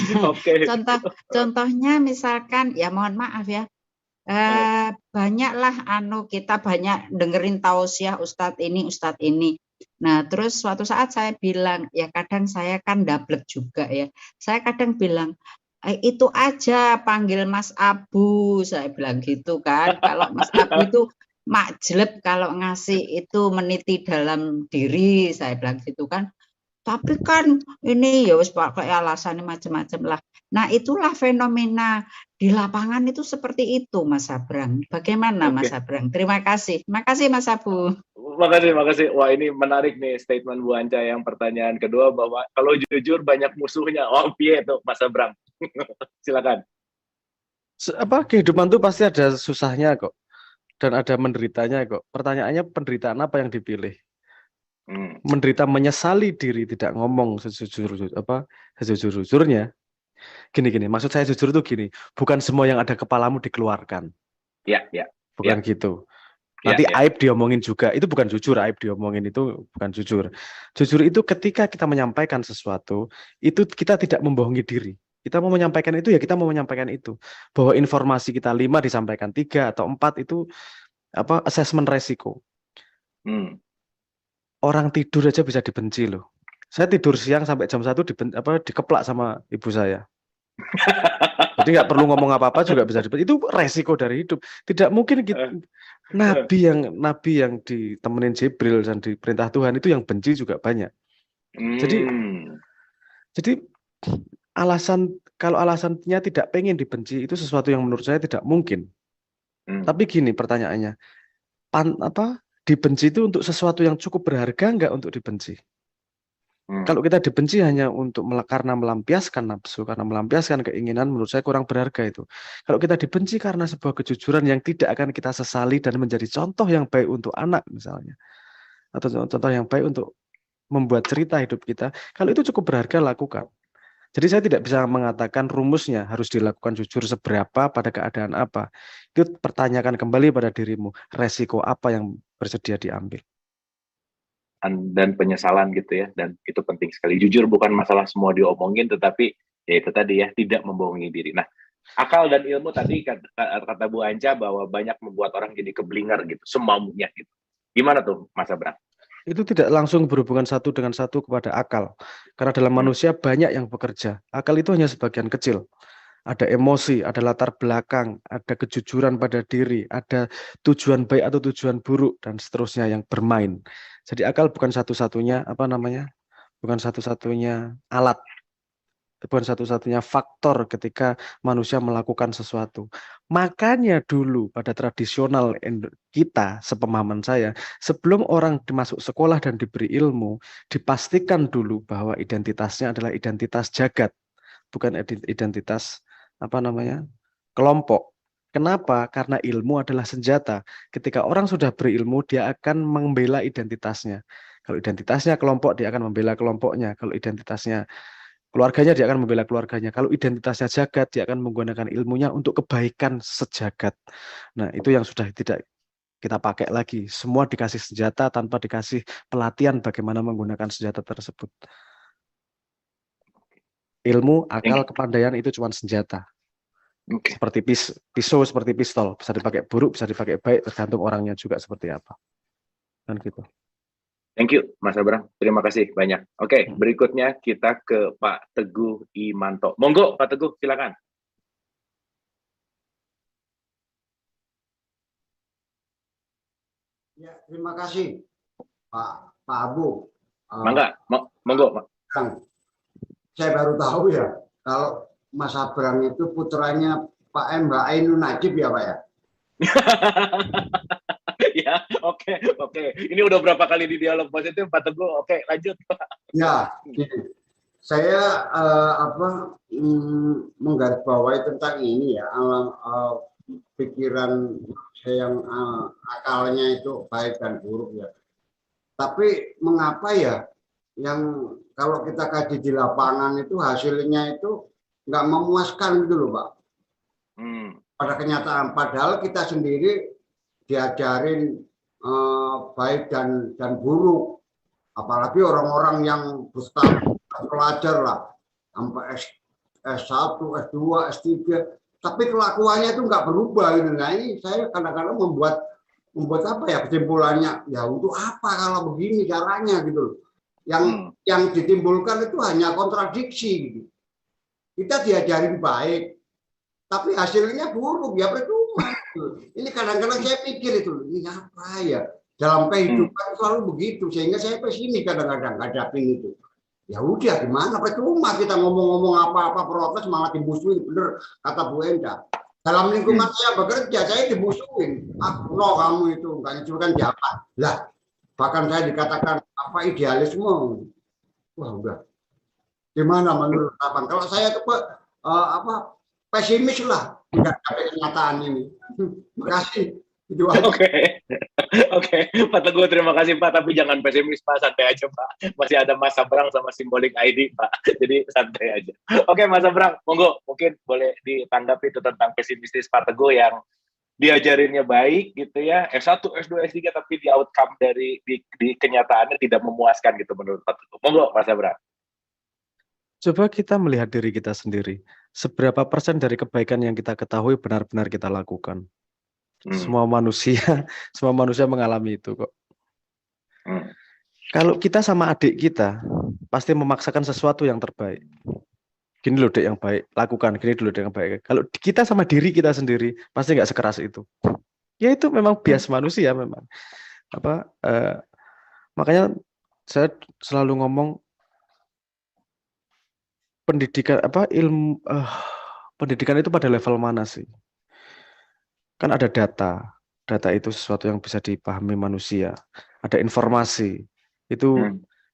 contohnya misalkan, ya mohon maaf ya, banyaklah kita banyak dengerin tausiah Ustadz ini. Nah, terus suatu saat saya bilang, ya kadang saya kan dablek juga ya. Saya kadang bilang, itu aja panggil Mas Abu, saya bilang gitu kan. Kalau Mas Abu itu makjleb kalau ngasih itu meniti dalam diri, saya bilang gitu kan. Tapi kan ini ya wis pakai alasannya macam-macam lah. Nah, itulah fenomena di lapangan itu seperti itu, Mas Sabrang. Bagaimana, Mas Sabrang? Terima kasih. Makasih, Mas Abu. Makasih. Wah, ini menarik nih statement Bu Anca yang pertanyaan kedua bahwa kalau jujur banyak musuhnya. Oh, piye tuh, Mas Sabrang. Silakan. Kehidupan tuh pasti ada susahnya kok. Dan ada menderitanya kok. Pertanyaannya penderitaan apa yang dipilih? Menderita menyesali diri tidak ngomong sejujur-jujurnya. Gini, maksud saya jujur itu gini, bukan semua yang ada kepalamu dikeluarkan. Ya. Bukan gitu. Nanti aib diomongin juga, itu bukan jujur, aib diomongin itu bukan jujur. Jujur itu ketika kita menyampaikan sesuatu, itu kita tidak membohongi diri. Kita mau menyampaikan itu ya kita mau menyampaikan itu. Bahwa informasi kita 5 disampaikan 3 atau 4 itu asesmen resiko. Orang tidur aja bisa dibenci loh. Saya tidur siang sampai jam 1 dikeplak sama ibu saya. Jadi nggak perlu ngomong apa-apa juga bisa dibenci. Itu resiko dari hidup. Tidak mungkin gitu. Nabi yang ditemenin Jibril dan diperintah Tuhan itu yang benci juga banyak. Jadi kalau alasannya tidak pengen dibenci itu sesuatu yang menurut saya tidak mungkin. Tapi gini pertanyaannya, dibenci itu untuk sesuatu yang cukup berharga nggak untuk dibenci? Kalau kita dibenci hanya karena melampiaskan nafsu, karena melampiaskan keinginan, menurut saya kurang berharga itu. Kalau kita dibenci karena sebuah kejujuran yang tidak akan kita sesali dan menjadi contoh yang baik untuk anak misalnya, atau contoh yang baik untuk membuat cerita hidup kita, kalau itu cukup berharga lakukan. Jadi saya tidak bisa mengatakan rumusnya harus dilakukan jujur seberapa pada keadaan apa. Itu pertanyakan kembali pada dirimu, resiko apa yang bersedia diambil. Dan penyesalan gitu ya, dan itu penting sekali. Jujur bukan masalah semua diomongin, tetapi ya itu tadi ya, tidak membohongi diri. Nah, akal dan ilmu tadi kata Bu Anca bahwa banyak membuat orang jadi keblinger gitu, semaunya gitu. Gimana tuh Mas Abram? Itu tidak langsung berhubungan satu dengan satu kepada akal. Karena dalam manusia banyak yang bekerja. Akal itu hanya sebagian kecil. Ada emosi, ada latar belakang, ada kejujuran pada diri, ada tujuan baik atau tujuan buruk, dan seterusnya yang bermain. Jadi akal bukan satu-satunya bukan satu-satunya alat, bukan satu-satunya faktor ketika manusia melakukan sesuatu. Makanya dulu pada tradisional kita, sepemahaman saya, sebelum orang dimasuk sekolah dan diberi ilmu, dipastikan dulu bahwa identitasnya adalah identitas jagat, bukan identitas kelompok. Kenapa? Karena ilmu adalah senjata. Ketika orang sudah berilmu, dia akan membela identitasnya. Kalau identitasnya kelompok, dia akan membela kelompoknya. Kalau identitasnya keluarganya, dia akan membela keluarganya. Kalau identitasnya jagat, dia akan menggunakan ilmunya untuk kebaikan sejagat. Nah, itu yang sudah tidak kita pakai lagi. Semua dikasih senjata tanpa dikasih pelatihan bagaimana menggunakan senjata tersebut. Ilmu, akal, kepandaian itu cuma senjata. Seperti pisau, seperti pistol, bisa dipakai buruk, bisa dipakai baik, tergantung orangnya juga seperti apa. Dan gitu. Thank you, Mas Abram. Terima kasih banyak. Oke, berikutnya kita ke Pak Teguh Imanto. Monggo, Pak Teguh, silakan. Ya, terima kasih Pak Abu. Mangga, monggo. Kang, saya baru tahu ya kalau Mas Abrang itu putranya Pak M. Ainun Najib ya Pak ya. Ya, oke. Ini udah berapa kali di dialog positif Pak Teguh. Oke, lanjut. Ya, gini. Saya menggarisbawahi tentang ini ya, pikiran saya yang akalnya itu baik dan buruk ya. Tapi mengapa ya yang kalau kita kaji di lapangan itu hasilnya itu nggak memuaskan gitu loh Pak. Pada kenyataan, padahal kita sendiri diajarin baik dan buruk. Apalagi orang-orang yang berstatus pelajar lah, sampai S1, S2, S3, tapi kelakuannya itu nggak berubah gitu. Nah ini saya kadang-kadang membuat apa ya kesimpulannya, ya untuk apa kalau begini caranya gitu loh. Yang ditimbulkan itu hanya kontradiksi gitu. Kita diajarin baik, tapi hasilnya buruk, ya percuma. Ini kadang-kadang saya pikir itu, ini apa ya? Dalam kehidupan selalu begitu, sehingga saya pesimis kadang-kadang ngadapin itu. Ya udah gimana, percuma kita ngomong-ngomong apa-apa protes malah dimusuhin, bener kata Bu Enda. Dalam lingkungan saya bekerja, saya dimusuhin. No kamu itu nggak nyusulkan siapa. Lah, bahkan saya dikatakan apa idealisme. Wah udah. Gimana menurut Abang? Kalau saya itu pesimis lah menghadapi kenyataan ini. Terima kasih. Oke, Pak Teguh, terima kasih Pak. Tapi jangan pesimis Pak, santai aja Pak. Masih ada Mas Abrang sama Simbolik ID Pak. Jadi santai aja. Oke Mas Abrang, monggo mungkin boleh ditanggapi itu tentang pesimistis Pak Teguh yang diajarinnya baik gitu ya, S1, S2, S3, tapi di outcome dari di kenyataannya tidak memuaskan gitu menurut Pak Teguh. Monggo Mas Abrang. Coba kita melihat diri kita sendiri. Seberapa persen dari kebaikan yang kita ketahui benar-benar kita lakukan? Semua manusia mengalami itu kok. Kalau kita sama adik kita pasti memaksakan sesuatu yang terbaik. Gini loh dek yang baik, lakukan. Gini dulu dek yang baik. Kalau kita sama diri kita sendiri pasti nggak sekeras itu. Ya itu memang bias manusia memang. Makanya saya selalu ngomong pendidikan pendidikan itu pada level mana sih? Kan ada data itu sesuatu yang bisa dipahami manusia. Ada informasi, itu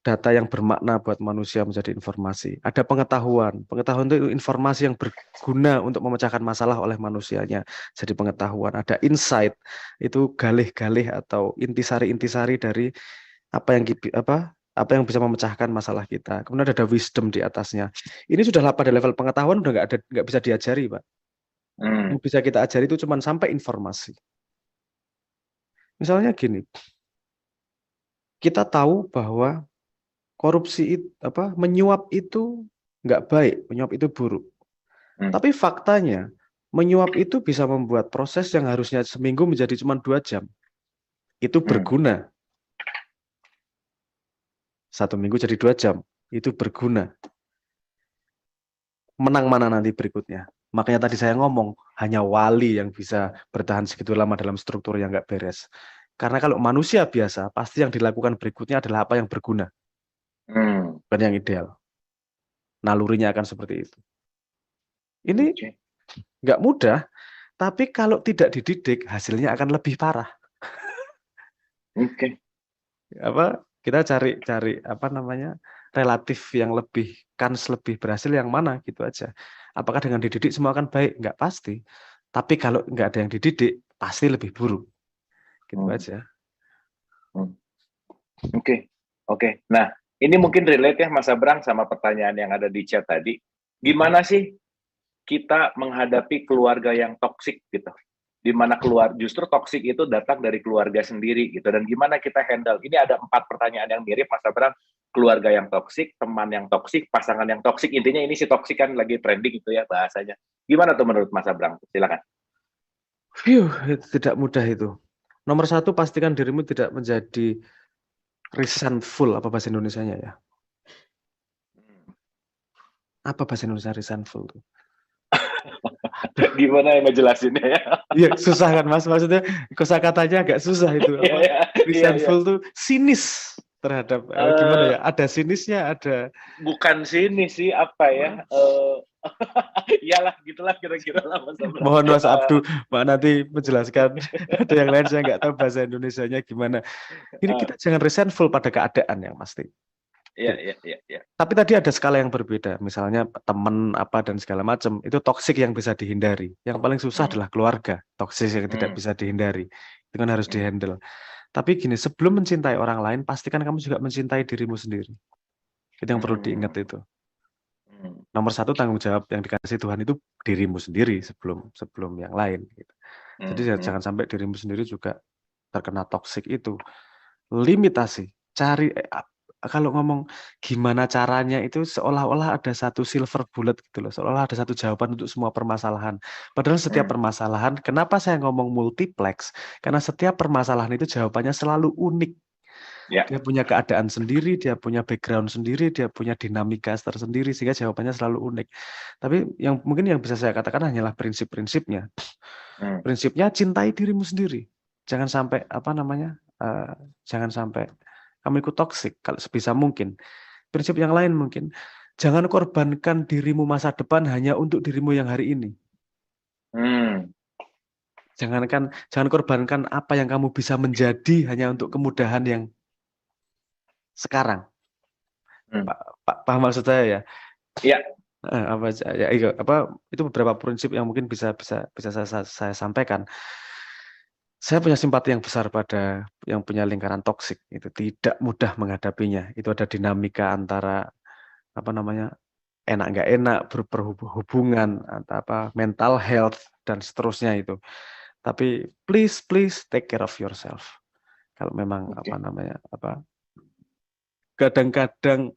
data yang bermakna buat manusia menjadi informasi. Ada pengetahuan itu informasi yang berguna untuk memecahkan masalah oleh manusianya, jadi pengetahuan. Ada insight, itu galih-galih atau intisari-intisari dari apa yang bisa memecahkan masalah kita. Kemudian ada wisdom di atasnya. Ini sudah pada level pengetahuan, udah nggak bisa diajari, Pak. Yang bisa kita ajari itu cuma sampai informasi. Misalnya gini, kita tahu bahwa korupsi menyuap itu nggak baik, menyuap itu buruk. Tapi faktanya menyuap itu bisa membuat proses yang harusnya seminggu menjadi cuma 2 jam. Itu berguna. 1 minggu jadi 2 jam, itu berguna. Menang mana nanti berikutnya? Makanya tadi saya ngomong, hanya wali yang bisa bertahan segitu lama dalam struktur yang nggak beres. Karena kalau manusia biasa, pasti yang dilakukan berikutnya adalah apa yang berguna. Bukan yang ideal. Nalurinya akan seperti itu. Ini nggak mudah, tapi kalau tidak dididik, hasilnya akan lebih parah. Kita cari relatif yang lebih lebih berhasil yang mana gitu aja. Apakah dengan dididik semua akan baik? Nggak pasti. Tapi kalau nggak ada yang dididik, pasti lebih buruk. Gitu aja. Oke. Nah, ini mungkin relate ya Mas Abrang sama pertanyaan yang ada di chat tadi. Gimana sih kita menghadapi keluarga yang toksik gitu? Di mana justru toksik itu datang dari keluarga sendiri gitu. Dan gimana kita handle? Ini ada 4 pertanyaan yang mirip Mas Abrang. Keluarga yang toksik, teman yang toksik, pasangan yang toksik. Intinya ini si toksik kan lagi trending gitu ya bahasanya. Gimana tuh menurut Mas Abrang? Silakan. Tidak mudah itu. Nomor 1, pastikan dirimu tidak menjadi resentful. Apa bahasa Indonesianya ya? Apa bahasa Indonesia resentful tuh? Gimana yang ngejelasinnya ya? Iya, susah kan Mas, maksudnya kosakatanya agak susah itu. Iya, iya. Resentful tuh sinis terhadap gimana ya? Ada sinisnya, ada Bukan sini sih, apa ya? Iyalah, gitulah kira-kira lah Mas Abram. mohon Mas Abdu, Mbak nanti menjelaskan. Ada yang lain saya nggak tahu bahasa Indonesianya gimana. Ini kita jangan resentful pada keadaan yang pasti. Iya, iya, iya, iya. Tapi tadi ada skala yang berbeda, misalnya teman apa dan segala macam, itu toksik yang bisa dihindari. Yang paling susah adalah keluarga, toksik yang tidak bisa dihindari. Itu kan harus dihandle. Tapi gini, sebelum mencintai orang lain, pastikan kamu juga mencintai dirimu sendiri. Itu yang perlu diingat itu. Nomor satu tanggung jawab yang dikasih Tuhan itu dirimu sendiri sebelum yang lain. Gitu. Jadi jangan sampai dirimu sendiri juga terkena toksik itu. Limitasi, cari kalau ngomong gimana caranya itu seolah-olah ada satu silver bullet gitu loh, seolah ada satu jawaban untuk semua permasalahan. Padahal setiap permasalahan, kenapa saya ngomong multiplex? Karena setiap permasalahan itu jawabannya selalu unik. Ya. Dia punya keadaan sendiri, dia punya background sendiri, dia punya dinamika tersendiri, sehingga jawabannya selalu unik. Tapi mungkin yang bisa saya katakan hanyalah prinsip-prinsipnya. Prinsipnya cintai dirimu sendiri. Jangan sampai jangan sampai kamu ikut toksik kalau sebisa mungkin. Prinsip yang lain mungkin, jangan korbankan dirimu masa depan hanya untuk dirimu yang hari ini. Jangan korbankan apa yang kamu bisa menjadi hanya untuk kemudahan yang sekarang. Paham maksud saya ya? Iya. Itu beberapa prinsip yang mungkin bisa saya sampaikan. Saya punya simpati yang besar pada yang punya lingkaran toksik, itu tidak mudah menghadapinya. Itu ada dinamika antara enak nggak enak, berhubungan, mental health dan seterusnya itu. Tapi please take care of yourself. Kalau memang kadang-kadang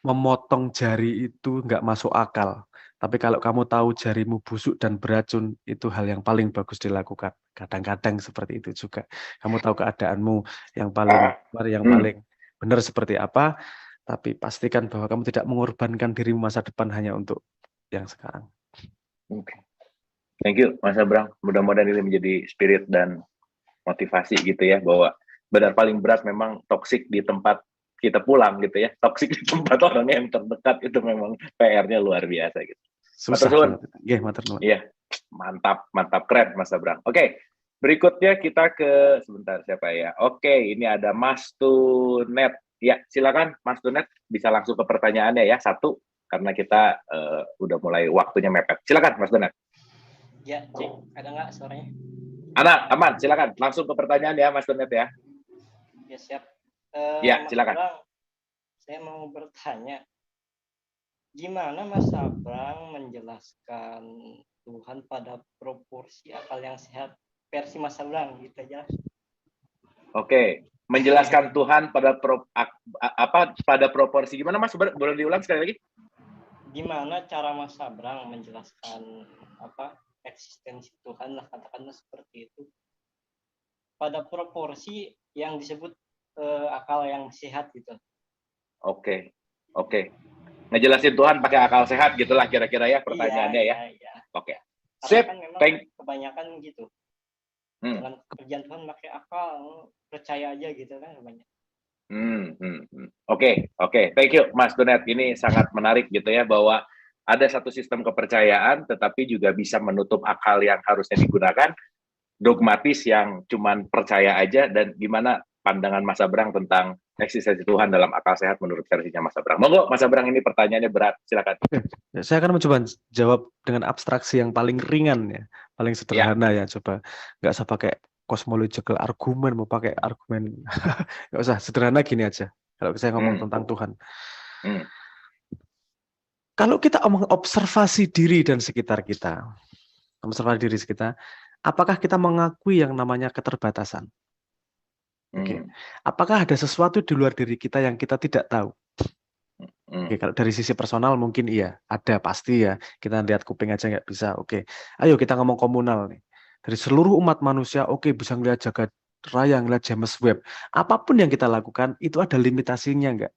memotong jari itu nggak masuk akal. Tapi kalau kamu tahu jarimu busuk dan beracun, itu hal yang paling bagus dilakukan. Kadang-kadang seperti itu juga. Kamu tahu keadaanmu yang paling benar seperti apa, tapi pastikan bahwa kamu tidak mengorbankan dirimu masa depan hanya untuk yang sekarang. Oke. Thank you, Mas Abram. Mudah-mudahan ini menjadi spirit dan motivasi gitu ya, bahwa benar paling berat memang toksik di tempat kita pulang gitu ya. Toksik di tempat orang yang terdekat itu memang PR-nya luar biasa gitu. Susah. Iya, mantap keren Mas Abram. Oke, berikutnya kita ke siapa ya? Oke, ini ada Mas Tunet. Ya, silakan Mas Tunet, bisa langsung ke pertanyaannya ya, satu karena kita udah mulai waktunya mepet. Silakan Mas Tunet. Ya, Cik, ada nggak suaranya? Ada, aman. Silakan langsung ke pertanyaan ya Mas Tunet ya. Ya, siap. Ya, silakan. Saya mau bertanya, gimana Mas Abram menjelaskan Tuhan pada proporsi akal yang sehat versi Mas Abram gitu aja? Oke, menjelaskan Tuhan pada pada proporsi gimana Mas? Boleh diulang sekali lagi? Gimana cara Mas Abram menjelaskan eksistensi Tuhan lah, katakanlah seperti itu, pada proporsi yang disebut akal yang sehat gitu. Oke. Ngejelasin Tuhan pakai akal sehat gitulah kira-kira ya pertanyaannya ya. Oke. Sip. Kan memang kebanyakan gitu. Dengan kerjaan Tuhan pakai akal, percaya aja gitu kan banyak. Oke. Thank you Mas Tunet. Ini sangat menarik gitu ya, bahwa ada satu sistem kepercayaan tetapi juga bisa menutup akal yang harusnya digunakan, dogmatis yang cuman percaya aja, dan gimana pandangan Mas Abram tentang eksistensi Tuhan dalam akal sehat menurut versinya Mas Abram. Monggo Mas Abram, ini pertanyaannya berat, silakan. Saya akan mencoba jawab dengan abstraksi yang paling ringan ya, paling sederhana ya. Coba nggak usah pakai cosmological argumen, mau pakai argumen nggak usah, sederhana gini aja. Kalau saya ngomong tentang Tuhan, kalau kita observasi diri dan sekitar kita, apakah kita mengakui yang namanya keterbatasan? Oke. Apakah ada sesuatu di luar diri kita yang kita tidak tahu? Oke, kalau dari sisi personal mungkin iya, ada pasti ya. Kita lihat kuping aja nggak bisa. Oke, ayo kita ngomong komunal nih. Dari seluruh umat manusia, bisa ngelihat jagat raya, ngelihat James Webb. Apapun yang kita lakukan itu ada limitasinya nggak?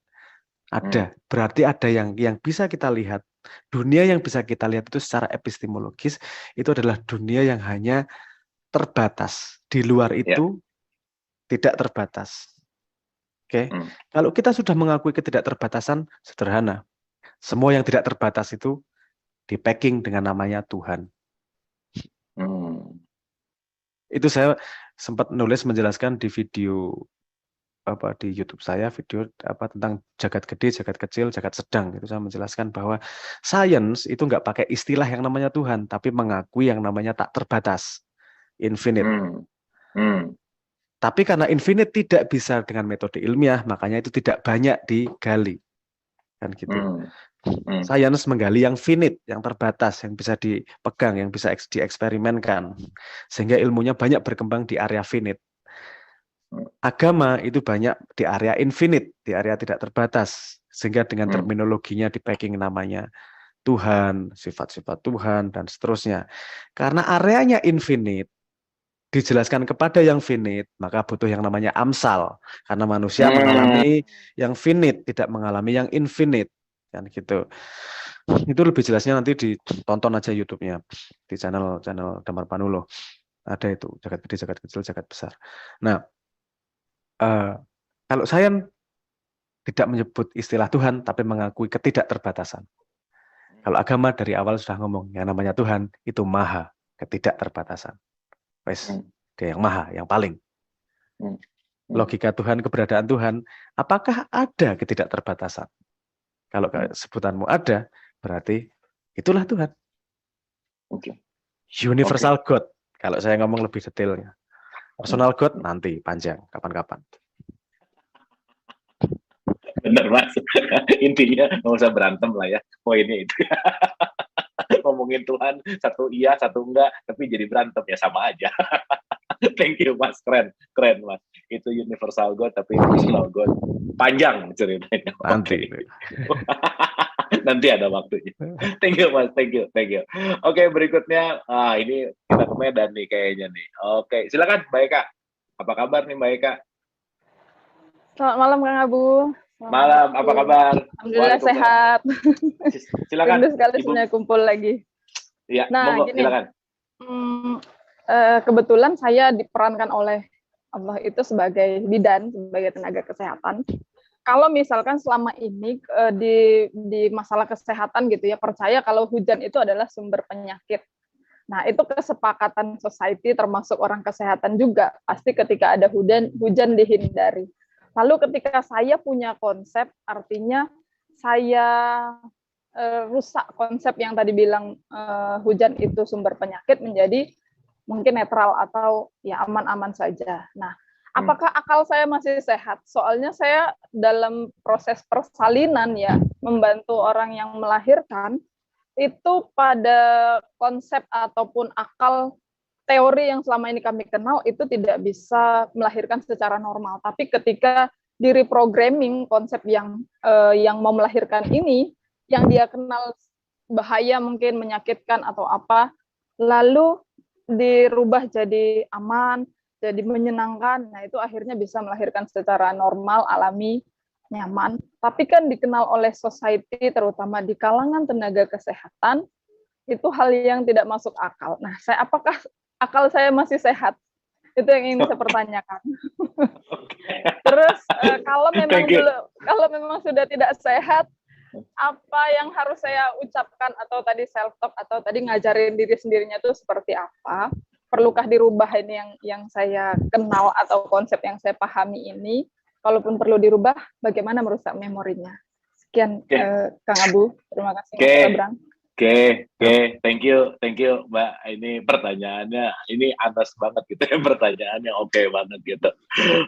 Ada. Berarti ada yang bisa kita lihat. Dunia yang bisa kita lihat itu secara epistemologis itu adalah dunia yang hanya terbatas. Di luar itu tidak terbatas. Oke, Hmm. kalau kita sudah mengakui ketidakterbatasan, sederhana. Semua yang tidak terbatas itu di-packing dengan namanya Tuhan. Hmm. Itu saya sempat nulis menjelaskan di video di YouTube saya, video tentang jagat gede, jagat kecil, jagat sedang. Itu saya menjelaskan bahwa sains itu nggak pakai istilah yang namanya Tuhan, tapi mengakui yang namanya tak terbatas, infinite. Hmm. Hmm. Tapi karena infinite tidak bisa dengan metode ilmiah, makanya itu tidak banyak digali. Kan gitu. Hmm. Hmm. Sains menggali yang finite, yang terbatas, yang bisa dipegang, yang bisa dieksperimenkan. Sehingga ilmunya banyak berkembang di area finite. Agama itu banyak di area infinite, di area tidak terbatas. Sehingga dengan terminologinya di-packing namanya Tuhan, sifat-sifat Tuhan, dan seterusnya. Karena areanya infinite, dijelaskan kepada yang finite, maka butuh yang namanya amsal. Karena manusia mengalami yang finite, tidak mengalami yang infinite. Kan gitu. Itu lebih jelasnya nanti ditonton aja YouTube-nya di channel Damar Panulo. Ada itu, jagat gede, jagat kecil, jagat besar. Nah, kalau saya tidak menyebut istilah Tuhan, tapi mengakui ketidakterbatasan. Kalau agama dari awal sudah ngomong, yang namanya Tuhan itu maha, ketidakterbatasan. Wes, dia yang maha, yang paling. Logika Tuhan, keberadaan Tuhan, apakah ada ketidakterbatasan? Kalau sebutanmu ada, berarti itulah Tuhan. Universal God, kalau saya ngomong lebih detailnya. Personal God nanti panjang, kapan-kapan. Bener Mas, intinya nggak usah berantem lah ya, poinnya itu. Ngomongin Tuhan, satu iya, satu enggak, tapi jadi berantem ya sama aja. Thank you Mas, keren Mas. Itu universal God tapi personal God. Panjang ceritanya. Nanti. Nanti ada waktunya. Thank you Mas, thank you. Oke, berikutnya, ini kita ke Medan nih kayaknya nih. Oke, silakan Mbak Eka. Apa kabar nih Mbak Eka? Selamat malam Kang Abu. Malam, apa kabar? Alhamdulillah sehat. Silakan. Rindu sekali Ibu. sebenarnya kumpul lagi. Iya, nah, monggo, gini, silakan. Kebetulan saya diperankan oleh Allah itu sebagai bidan, sebagai tenaga kesehatan. Kalau misalkan selama ini di masalah kesehatan gitu ya, percaya kalau hujan itu adalah sumber penyakit. Nah, itu kesepakatan society termasuk orang kesehatan juga. Pasti ketika ada hujan dihindari. Lalu ketika saya punya konsep, artinya saya rusak konsep yang tadi bilang hujan itu sumber penyakit menjadi mungkin netral atau ya aman-aman saja. Nah, apakah akal saya masih sehat? Soalnya saya dalam proses persalinan ya, membantu orang yang melahirkan, itu pada konsep ataupun akal teori yang selama ini kami kenal itu tidak bisa melahirkan secara normal. Tapi ketika di reprogramming konsep yang mau melahirkan ini, yang dia kenal bahaya mungkin menyakitkan atau apa, lalu dirubah jadi aman, jadi menyenangkan, nah itu akhirnya bisa melahirkan secara normal, alami, nyaman. Tapi kan dikenal oleh society, terutama di kalangan tenaga kesehatan, itu hal yang tidak masuk akal. Nah, apakah akal saya masih sehat? Itu yang ingin saya pertanyakan. Terus kalau memang sudah tidak sehat, apa yang harus saya ucapkan atau tadi self talk atau tadi ngajarin diri sendirinya itu seperti apa? Perlukah dirubah ini yang saya kenal atau konsep yang saya pahami ini? Kalaupun perlu dirubah, bagaimana merusak memorinya? Sekian Kang Abu, terima kasih Mas Abrang. Oke, thank you Mbak. Ini pertanyaannya, ini atas banget gitu ya pertanyaannya, oke banget gitu.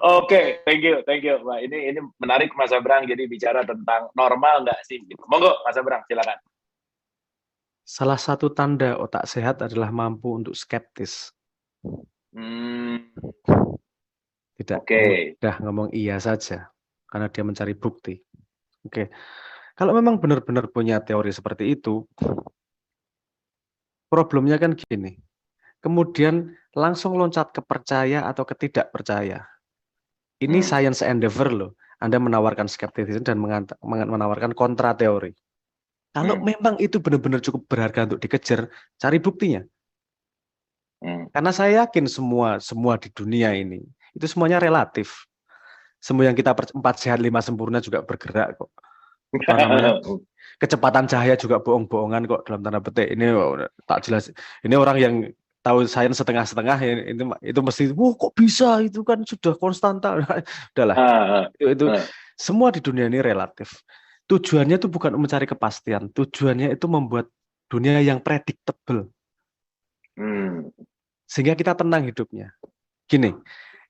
Oke, thank you Mbak. Ini menarik Mas Abrang, jadi bicara tentang normal nggak sih? Gitu. Monggo Mas Abrang, silakan. Salah satu tanda otak sehat adalah mampu untuk skeptis. Tidak mudah ngomong iya saja, karena dia mencari bukti. Oke. Kalau memang benar-benar punya teori seperti itu, problemnya kan gini. Kemudian langsung loncat ke percaya atau ke tidak percaya. Ini science endeavor loh. Anda menawarkan skeptisisme dan menawarkan kontra teori. Kalau memang itu benar-benar cukup berharga untuk dikejar, cari buktinya. Karena saya yakin semua di dunia ini itu semuanya relatif. Semua yang kita 4 sehat 5 sempurna juga bergerak kok. Apa namanya? Kecepatan cahaya juga bohong-bohongan kok dalam tanda petik. Ini tak jelas. Ini orang yang tahu sains setengah-setengah itu mesti, wah kok bisa, itu kan sudah konstanta. Udahlah. Itu semua di dunia ini relatif. Tujuannya itu bukan mencari kepastian. Tujuannya itu membuat dunia yang predictable. Sehingga kita tenang hidupnya. Gini,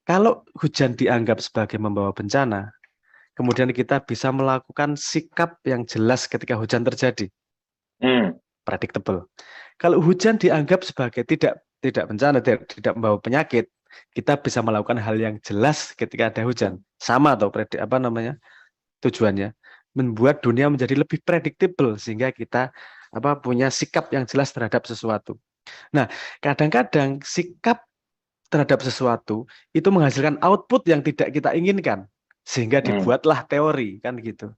kalau hujan dianggap sebagai membawa bencana, kemudian kita bisa melakukan sikap yang jelas ketika hujan terjadi. Predictable. Kalau hujan dianggap sebagai tidak bencana, tidak membawa penyakit, kita bisa melakukan hal yang jelas ketika ada hujan. Sama atau tujuannya membuat dunia menjadi lebih predictable sehingga kita punya sikap yang jelas terhadap sesuatu. Nah, kadang-kadang sikap terhadap sesuatu itu menghasilkan output yang tidak kita inginkan sehingga dibuatlah teori kan gitu.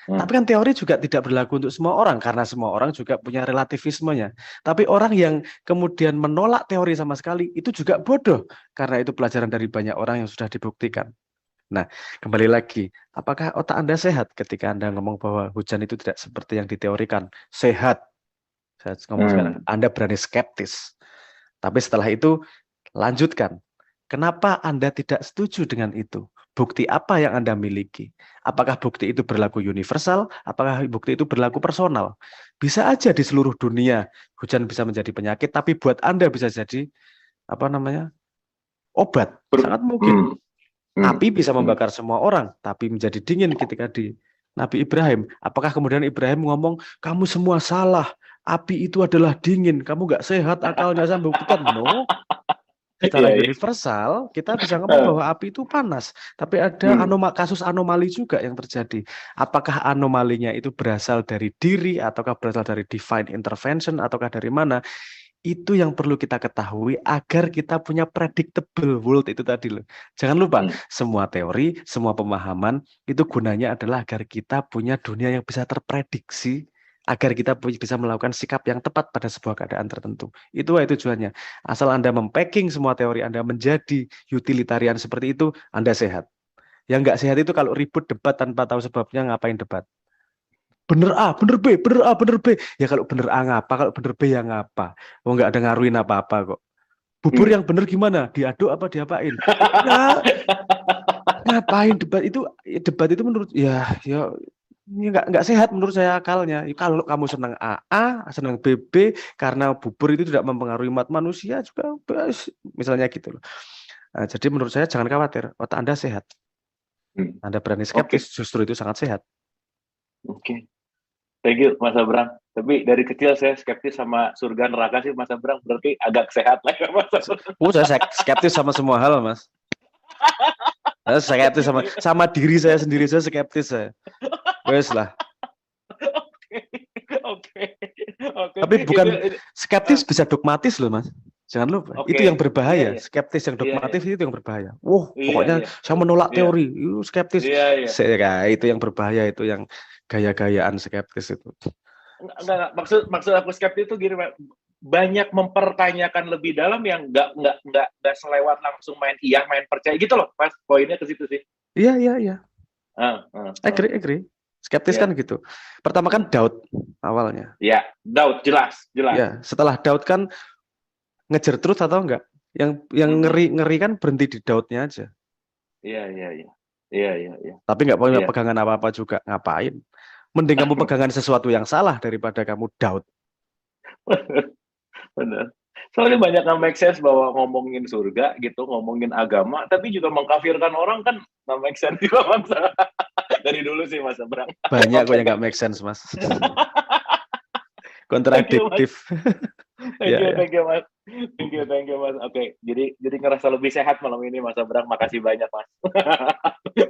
Tapi kan teori juga tidak berlaku untuk semua orang karena semua orang juga punya relativismenya. Tapi orang yang kemudian menolak teori sama sekali itu juga bodoh karena itu pelajaran dari banyak orang yang sudah dibuktikan. Nah, kembali lagi, apakah otak Anda sehat ketika Anda ngomong bahwa hujan itu tidak seperti yang diteorikan? Sehat. Saya ngomong sekarang, Anda berani skeptis. Tapi setelah itu lanjutkan. Kenapa Anda tidak setuju dengan itu? Bukti apa yang Anda miliki? Apakah bukti itu berlaku universal? Apakah bukti itu berlaku personal? Bisa aja di seluruh dunia hujan bisa menjadi penyakit, tapi buat Anda bisa jadi obat. Sangat mungkin. Api bisa membakar semua orang, tapi menjadi dingin ketika di Nabi Ibrahim. Apakah kemudian Ibrahim ngomong, kamu semua salah, api itu adalah dingin, kamu nggak sehat akalnya, saya buktikan? No. Secara universal, kita bisa ngomong bahwa api itu panas. Tapi ada kasus anomali juga yang terjadi. Apakah anomalinya itu berasal dari diri, ataukah berasal dari divine intervention, ataukah dari mana? Itu yang perlu kita ketahui agar kita punya predictable world itu tadi loh. Jangan lupa, semua teori, semua pemahaman, itu gunanya adalah agar kita punya dunia yang bisa terprediksi, agar kita bisa melakukan sikap yang tepat pada sebuah keadaan tertentu. Itu tujuannya. Asal Anda mempacking semua teori Anda menjadi utilitarian seperti itu, Anda sehat. Yang nggak sehat itu kalau ribut debat tanpa tahu sebabnya, ngapain debat? Bener A, bener B, bener A, bener B. Ya kalau bener A ngapa, kalau bener B ya ngapa? Oh nggak ada ngaruhin apa-apa kok. Bubur yang bener gimana? Diaduk apa diapain? Ya, ngapain debat itu? Debat itu menurut nggak sehat menurut saya akalnya. Kalau kamu senang A, senang B, karena bubur itu tidak mempengaruhi umat manusia juga, misalnya gitu loh. Nah, jadi menurut saya jangan khawatir, otak Anda sehat. Anda berani skeptis, justru itu sangat sehat. Oke. Thank you Mas Abrang. Tapi dari kecil saya skeptis sama surga neraka sih Mas Abrang, berarti agak sehat lah ya Mas Abrang. Saya skeptis sama semua hal Mas. Saya skeptis sama diri saya sendiri, saya skeptis saya. Wes lah. Oke. Tapi bukan skeptis bisa dogmatis loh Mas. Jangan lupa, itu yang berbahaya. Skeptis yang dogmatis itu yang berbahaya. Pokoknya saya menolak teori, skeptis. Itu yang berbahaya, itu yang gaya-gayaan skeptis itu. Enggak, maksud aku skeptis itu gini, banyak mempertanyakan lebih dalam yang enggak selewat langsung main percaya gitu loh, Mas. Poinnya ke situ sih. Iya. Agree. Skeptis kan gitu. Pertama kan doubt awalnya. Iya, doubt jelas. Ya, setelah doubt kan ngejar truth atau enggak? Yang ngeri kan berhenti di doubt-nya aja. Iya. Tapi nggak punya pegangan apa-apa juga, ngapain? Mending kamu pegangan sesuatu yang salah daripada kamu doubt. Benar. Soalnya banyak yang make sense bahwa ngomongin surga gitu, ngomongin agama, tapi juga mengkafirkan orang kan nggak make sense juga Mas. Dari dulu sih Mas Abrang. Banyak kok yang nggak make sense Mas. Kontradiktif. Thank you Mas. Thank you Mas. Oke, jadi ngerasa lebih sehat malam ini Mas Abrang. Makasih banyak Mas.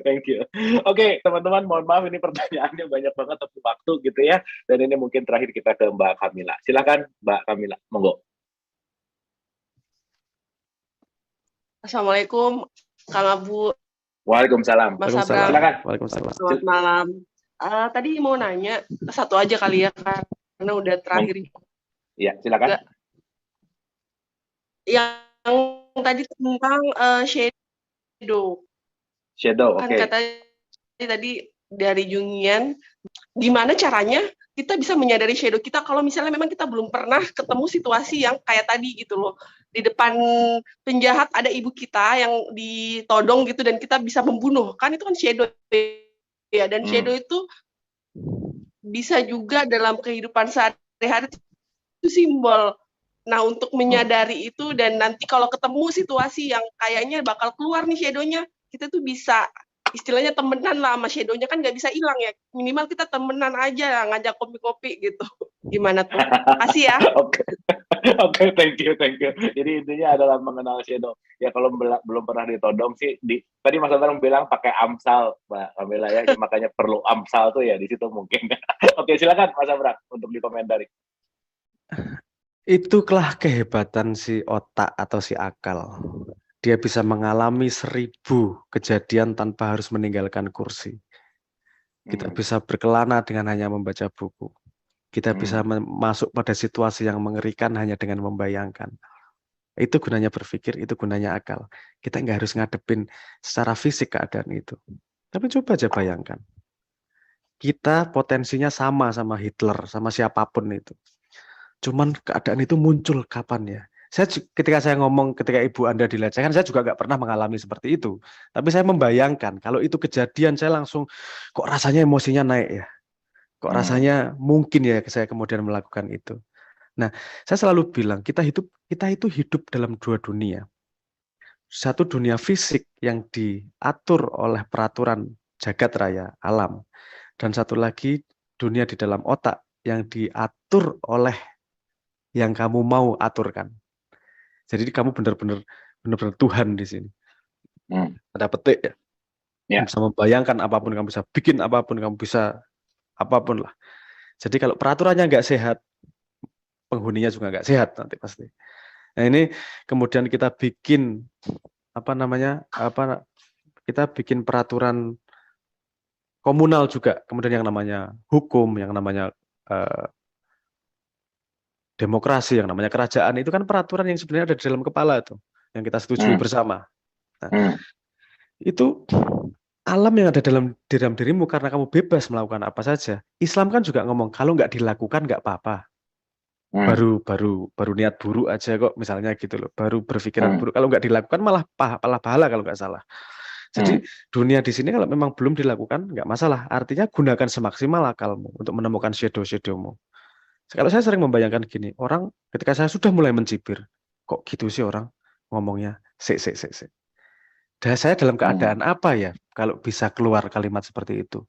Thank you. Oke, teman-teman, mohon maaf ini pertanyaannya banyak banget tapi waktu gitu ya. Dan ini mungkin terakhir kita ke Mbak Kamila. Silakan Mbak Kamila, monggo. Assalamualaikum Kang Abu. Waalaikumsalam. Mas Abrang. Silakan. Waalaikumsalam. Selamat malam. Tadi mau nanya satu aja kali ya karena udah terakhir. Iya, silakan. Yang tadi tentang shade Shadow, Kan oke. katanya tadi dari Jungian, gimana caranya kita bisa menyadari shadow kita kalau misalnya memang kita belum pernah ketemu situasi yang kayak tadi gitu loh. Di depan penjahat ada ibu kita yang ditodong gitu dan kita bisa membunuh. Kan itu kan shadow ya, dan shadow itu bisa juga dalam kehidupan sehari-hari itu simbol. Nah, untuk menyadari itu dan nanti kalau ketemu situasi yang kayaknya bakal keluar nih shadow-nya, kita tuh bisa istilahnya temenan lah sama shadow-nya, kan nggak bisa hilang ya. Minimal kita temenan aja, ngajak kopi-kopi gitu. Gimana tuh? Makasih ya. Oke. Oke, thank you. Jadi intinya adalah mengenal shadow. Ya kalau belum pernah ditodong sih, tadi Mas Anton bilang pakai Amsal, Mbak Kamila ya, makanya perlu Amsal tuh ya di situ mungkin. Oke, silakan Mas Abrak untuk dikomentari. Itulah kehebatan si otak atau si akal. Dia bisa mengalami 1000 kejadian tanpa harus meninggalkan kursi. Kita bisa berkelana dengan hanya membaca buku. Kita bisa masuk pada situasi yang mengerikan hanya dengan membayangkan. Itu gunanya berpikir, itu gunanya akal. Kita nggak harus ngadepin secara fisik keadaan itu. Tapi coba aja bayangkan. Kita potensinya sama Hitler, sama siapapun itu. Cuman keadaan itu muncul kapan ya? Ketika saya ngomong, ketika ibu Anda dilecehkan, saya juga nggak pernah mengalami seperti itu. Tapi saya membayangkan, kalau itu kejadian, saya langsung, kok rasanya emosinya naik ya? Kok rasanya mungkin ya saya kemudian melakukan itu? Nah, saya selalu bilang, kita itu hidup dalam 2 dunia. Satu dunia fisik yang diatur oleh peraturan jagat raya, alam. Dan satu lagi, dunia di dalam otak yang diatur oleh yang kamu mau aturkan. Jadi kamu benar-benar Tuhan di sini. Ada petik ya. Kamu bisa membayangkan apapun, kamu bisa bikin apapun, kamu bisa apapun lah. Jadi kalau peraturannya nggak sehat, penghuninya juga nggak sehat nanti pasti. Nah ini kemudian kita bikin kita bikin peraturan komunal juga, kemudian yang namanya hukum, yang namanya demokrasi, yang namanya kerajaan, itu kan peraturan yang sebenarnya ada di dalam kepala itu, yang kita setujui bersama. Nah, itu alam yang ada dalam dirimu karena kamu bebas melakukan apa saja. Islam kan juga ngomong kalau nggak dilakukan nggak apa-apa. Baru niat buruk aja kok misalnya gitu loh. Baru berpikiran buruk, kalau nggak dilakukan malah pahala kalau nggak salah. Jadi dunia di sini kalau memang belum dilakukan nggak masalah. Artinya gunakan semaksimal akalmu untuk menemukan shadow-shadowmu. Kalau saya sering membayangkan gini, orang ketika saya sudah mulai mencibir, kok gitu sih orang ngomongnya, Dan saya dalam keadaan apa ya kalau bisa keluar kalimat seperti itu?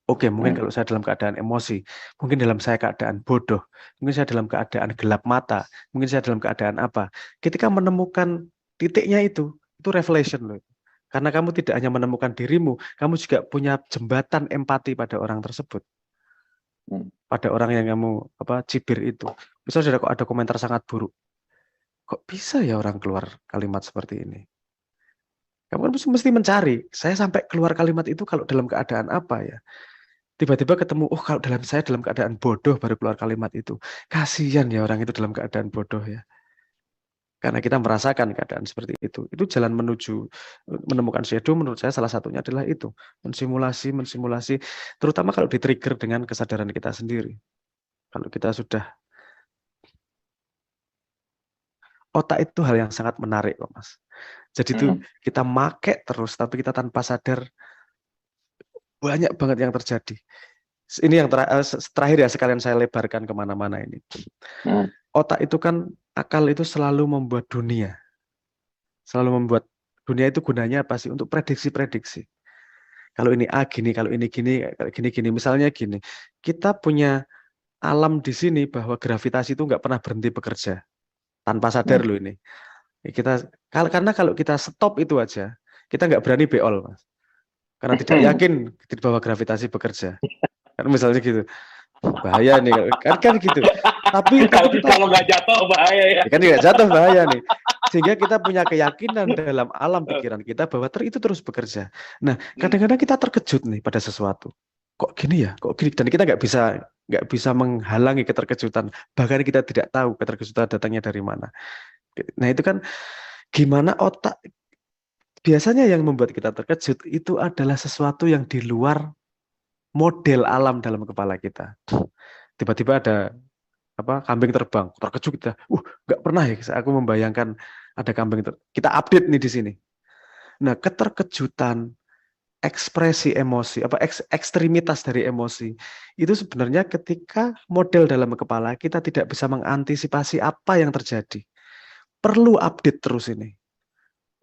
Oke, mungkin kalau saya dalam keadaan emosi, mungkin dalam saya keadaan bodoh, mungkin saya dalam keadaan gelap mata, mungkin saya dalam keadaan apa. Ketika menemukan titiknya itu revelation loh. Karena kamu tidak hanya menemukan dirimu, kamu juga punya jembatan empati pada orang tersebut. Pada orang yang kamu cibir itu. Misalnya kok ada komentar sangat buruk. Kok bisa ya orang keluar kalimat seperti ini? Kamu kan mesti mencari, saya sampai keluar kalimat itu kalau dalam keadaan apa ya? Tiba-tiba ketemu, kalau saya dalam keadaan bodoh baru keluar kalimat itu. Kasihan ya orang itu dalam keadaan bodoh ya. Karena kita merasakan keadaan seperti itu. Itu jalan menuju menemukan shadow menurut saya salah satunya adalah itu. Mensimulasi, terutama kalau di-trigger dengan kesadaran kita sendiri. Kalau kita sudah, otak itu hal yang sangat menarik kok Mas. Jadi itu kita make terus, tapi kita tanpa sadar banyak banget yang terjadi. Ini yang terakhir ya, sekalian saya lebarkan kemana-mana ini. Otak itu kan, akal itu selalu membuat dunia. Selalu membuat dunia itu gunanya apa sih? Untuk prediksi-prediksi. Kalau ini A gini, kalau ini gini, gini. Misalnya gini, kita punya alam di sini bahwa gravitasi itu nggak pernah berhenti bekerja. Tanpa sadar loh ini. Karena kalau kita stop itu aja, kita nggak berani beol, Mas. Karena tidak yakin bahwa gravitasi bekerja. Kan misalnya gitu. Bahaya nih kan gitu. Tapi kalau nggak jatuh bahaya ya. Kan nggak jatuh bahaya nih. Sehingga kita punya keyakinan dalam alam pikiran kita bahwa itu terus bekerja. Nah, kadang-kadang kita terkejut nih pada sesuatu. Kok gini ya? Kok gini? Dan kita nggak bisa menghalangi keterkejutan. Bahkan kita tidak tahu keterkejutan datangnya dari mana. Nah, itu kan gimana otak biasanya yang membuat kita terkejut itu adalah sesuatu yang di luar model alam dalam kepala kita. Tiba-tiba ada kambing terbang, terkejut kita. Nggak pernah ya aku membayangkan ada kambing kita update nih di sini. Nah, keterkejutan, ekspresi emosi, ekstremitas dari emosi itu sebenarnya ketika model dalam kepala kita tidak bisa mengantisipasi apa yang terjadi. Perlu update terus ini.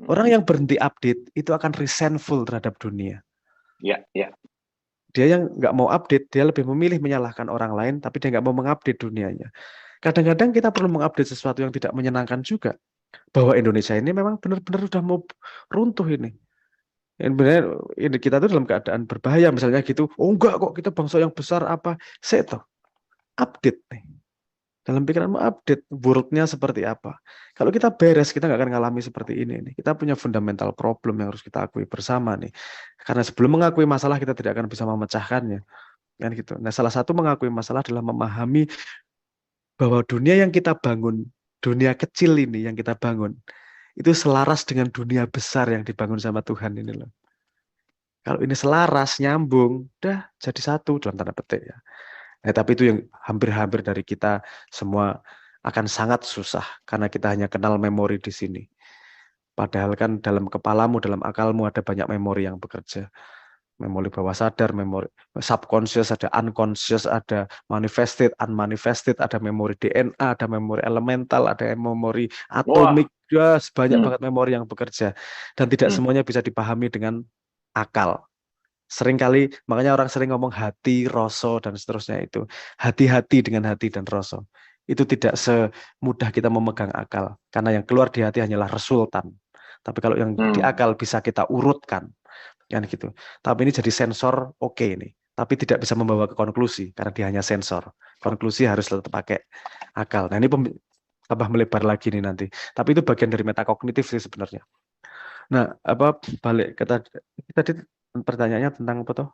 Orang yang berhenti update itu akan resentful terhadap dunia. Ya, ya. Dia yang nggak mau update, dia lebih memilih menyalahkan orang lain, tapi dia nggak mau mengupdate dunianya. Kadang-kadang kita perlu mengupdate sesuatu yang tidak menyenangkan juga. Bahwa Indonesia ini memang benar-benar udah mau runtuh ini. Benar, ini kita tuh dalam keadaan berbahaya misalnya gitu. Oh enggak kok, kita bangsa yang besar apa? Seto. Update nih. Dalam pikiranmu update world-nya seperti apa. Kalau kita beres, kita nggak akan ngalami seperti ini nih. Kita punya fundamental problem yang harus kita akui bersama nih. Karena sebelum mengakui masalah, kita tidak akan bisa memecahkannya. Kan gitu. Nah, salah satu mengakui masalah adalah memahami bahwa dunia yang kita bangun, dunia kecil ini yang kita bangun, itu selaras dengan dunia besar yang dibangun sama Tuhan ini loh. Kalau ini selaras, nyambung, udah jadi satu dalam tanda petik ya. Nah, tapi itu yang hampir-hampir dari kita semua akan sangat susah karena kita hanya kenal memori di sini. Padahal kan dalam kepalamu, dalam akalmu ada banyak memori yang bekerja. Memori bawah sadar, memori subconscious, ada unconscious, ada manifested, unmanifested, ada memori DNA, ada memori elemental, ada memori atomik, ya sebanyak banget memori yang bekerja. Dan tidak semuanya bisa dipahami dengan akal. Seringkali, makanya orang sering ngomong hati, rasa, dan seterusnya itu. Hati-hati dengan hati dan rasa. Itu tidak semudah kita memegang akal. Karena yang keluar di hati hanyalah resultan. Tapi kalau yang di akal bisa kita urutkan. Kan gitu. Tapi ini jadi sensor, oke ini. Tapi tidak bisa membawa ke konklusi. Karena dia hanya sensor. Konklusi harus tetap pakai akal. Nah ini tambah melebar lagi nih nanti. Tapi itu bagian dari metakognitif sih sebenarnya. Nah, balik ke tadi pertanyaannya tentang apa toh?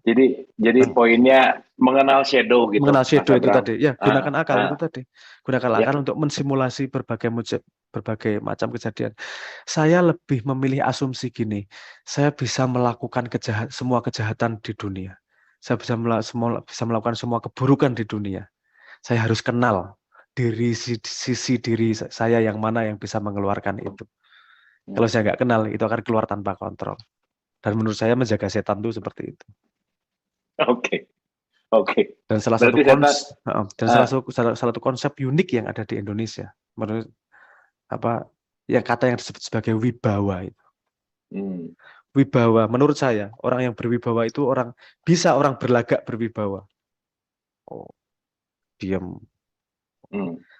Jadi poinnya mengenal shadow gitu. Mengenal shadow itu tadi. Ya, gunakan akal itu tadi. Gunakan akal untuk mensimulasi berbagai macam kejadian. Saya lebih memilih asumsi gini. Saya bisa melakukan semua kejahatan di dunia. Saya bisa melakukan semua keburukan di dunia. Saya harus kenal sisi diri saya yang mana yang bisa mengeluarkan itu. Kalau saya nggak kenal, itu akan keluar tanpa kontrol. Dan menurut saya menjaga setan itu seperti itu. Oke. Dan salah satu konsep unik yang ada di Indonesia, menurut kata yang disebut sebagai wibawa itu. Wibawa, menurut saya orang yang berwibawa itu orang berlagak berwibawa. Oh, diam.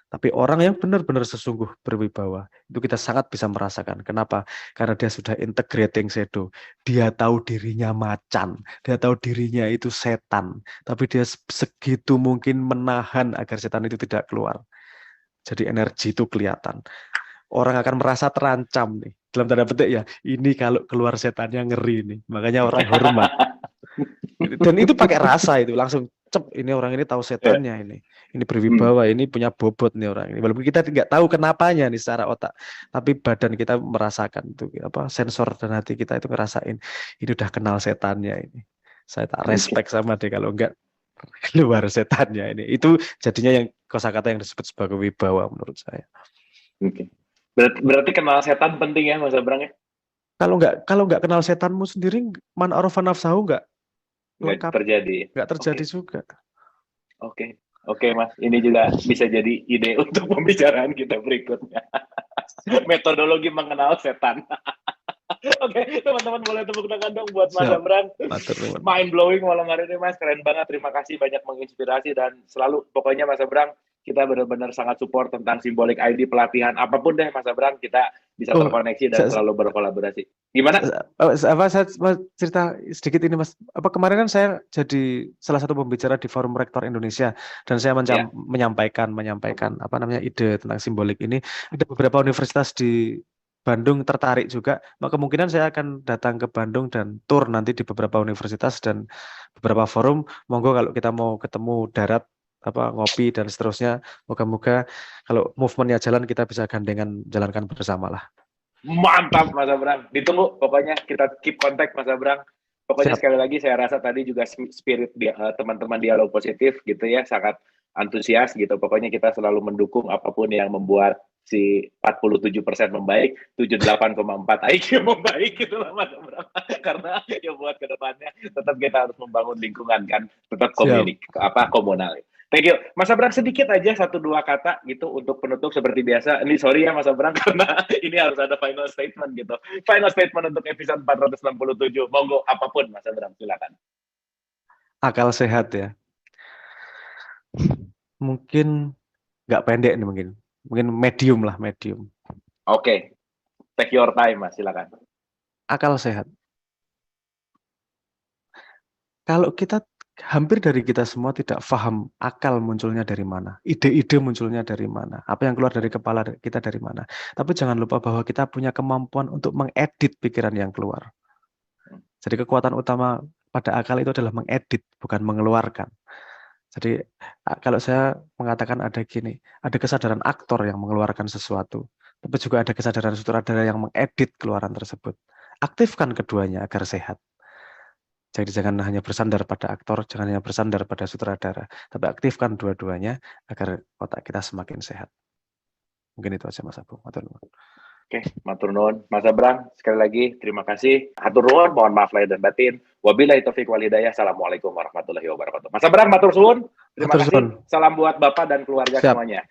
Tapi orang yang benar-benar sesungguh berwibawa, itu kita sangat bisa merasakan. Kenapa? Karena dia sudah integrating shadow. Dia tahu dirinya macan. Dia tahu dirinya itu setan. Tapi dia segitu mungkin menahan agar setan itu tidak keluar. Jadi energi itu kelihatan. Orang akan merasa terancam nih. Dalam tanda petik ya, ini kalau keluar setannya ngeri nih. Makanya orang hormat. Dan itu pakai rasa itu, langsung ini orang ini tahu setannya ini berwibawa, ini punya bobot nih orang ini. Walaupun kita tidak tahu kenapanya nih secara otak, tapi badan kita merasakan itu sensor dan hati kita itu ngerasain ini udah kenal setannya ini. Saya tak respect sama dia kalau enggak keluar setannya ini. Itu jadinya yang kosakata yang disebut sebagai wibawa menurut saya. Oke. Berarti kenal setan penting ya Mas Abrang ya? Kalau nggak kenal setanmu sendiri, man arafa nafsahu nggak terjadi juga. Oke Mas, ini juga bisa jadi ide untuk pembicaraan kita berikutnya. Metodologi mengenal setan. Oke, teman-teman boleh tepuk tangan dong buat Mas Abrang. Mind blowing malam hari ini Mas, keren banget. Terima kasih, banyak menginspirasi dan selalu pokoknya Mas Abrang kita benar-benar sangat support tentang Symbolic ID, pelatihan apapun deh Mas Abrang, kita bisa terkoneksi dan selalu berkolaborasi. Gimana? Saya cerita sedikit ini Mas. Kemarin kan saya jadi salah satu pembicara di Forum Rektor Indonesia dan saya menyampaikan ide tentang simbolik ini. Ada beberapa universitas di Bandung tertarik juga. Kemungkinan saya akan datang ke Bandung dan tour nanti di beberapa universitas dan beberapa forum. Monggo kalau kita mau ketemu darat ngopi dan seterusnya, moga-moga kalau movementnya jalan kita bisa gandengan jalankan bersama lah. Mantap Mas Abrang. Ditunggu pokoknya kita keep kontak Mas Abrang. Pokoknya Siap. sekali lagi saya rasa tadi juga spirit teman-teman dialog positif gitu ya, sangat antusias gitu. Pokoknya kita selalu mendukung apapun yang membuat si 47% membaik, 78,4 IQ membaik gitu lah Mas Abrang. Karena ya buat kedepannya tetap kita harus membangun lingkungan kan, tetap komunal. Thank you. Mas Abrang sedikit aja 1-2 kata gitu untuk penutup seperti biasa. Ini sorry ya Mas Abrang karena ini harus ada final statement gitu. Final statement untuk episode 467. Monggo apapun Mas Abrang silakan. Akal sehat ya. Mungkin nggak pendek nih mungkin medium lah, medium. Oke. Take your time Mas, silakan. Akal sehat. Kalau hampir dari kita semua tidak paham akal munculnya dari mana, ide-ide munculnya dari mana, apa yang keluar dari kepala kita dari mana. Tapi jangan lupa bahwa kita punya kemampuan untuk mengedit pikiran yang keluar. Jadi kekuatan utama pada akal itu adalah mengedit, bukan mengeluarkan. Jadi kalau saya mengatakan ada kesadaran aktor yang mengeluarkan sesuatu, tapi juga ada kesadaran sutradara yang mengedit keluaran tersebut. Aktifkan keduanya agar sehat. Jadi jangan hanya bersandar pada aktor, jangan hanya bersandar pada sutradara, tapi aktifkan dua-duanya agar otak kita semakin sehat. Mungkin itu aja Mas Abu. Oke, matur nuwun Mas Abrang. Sekali lagi terima kasih. Hatur nuwun, mohon maaf lahir dan batin. Wabillahi taufiq wal hidayah. Assalamualaikum warahmatullahi wabarakatuh. Mas Abrang matur suwun. Terima kasih. Salam buat Bapak dan keluarga semuanya.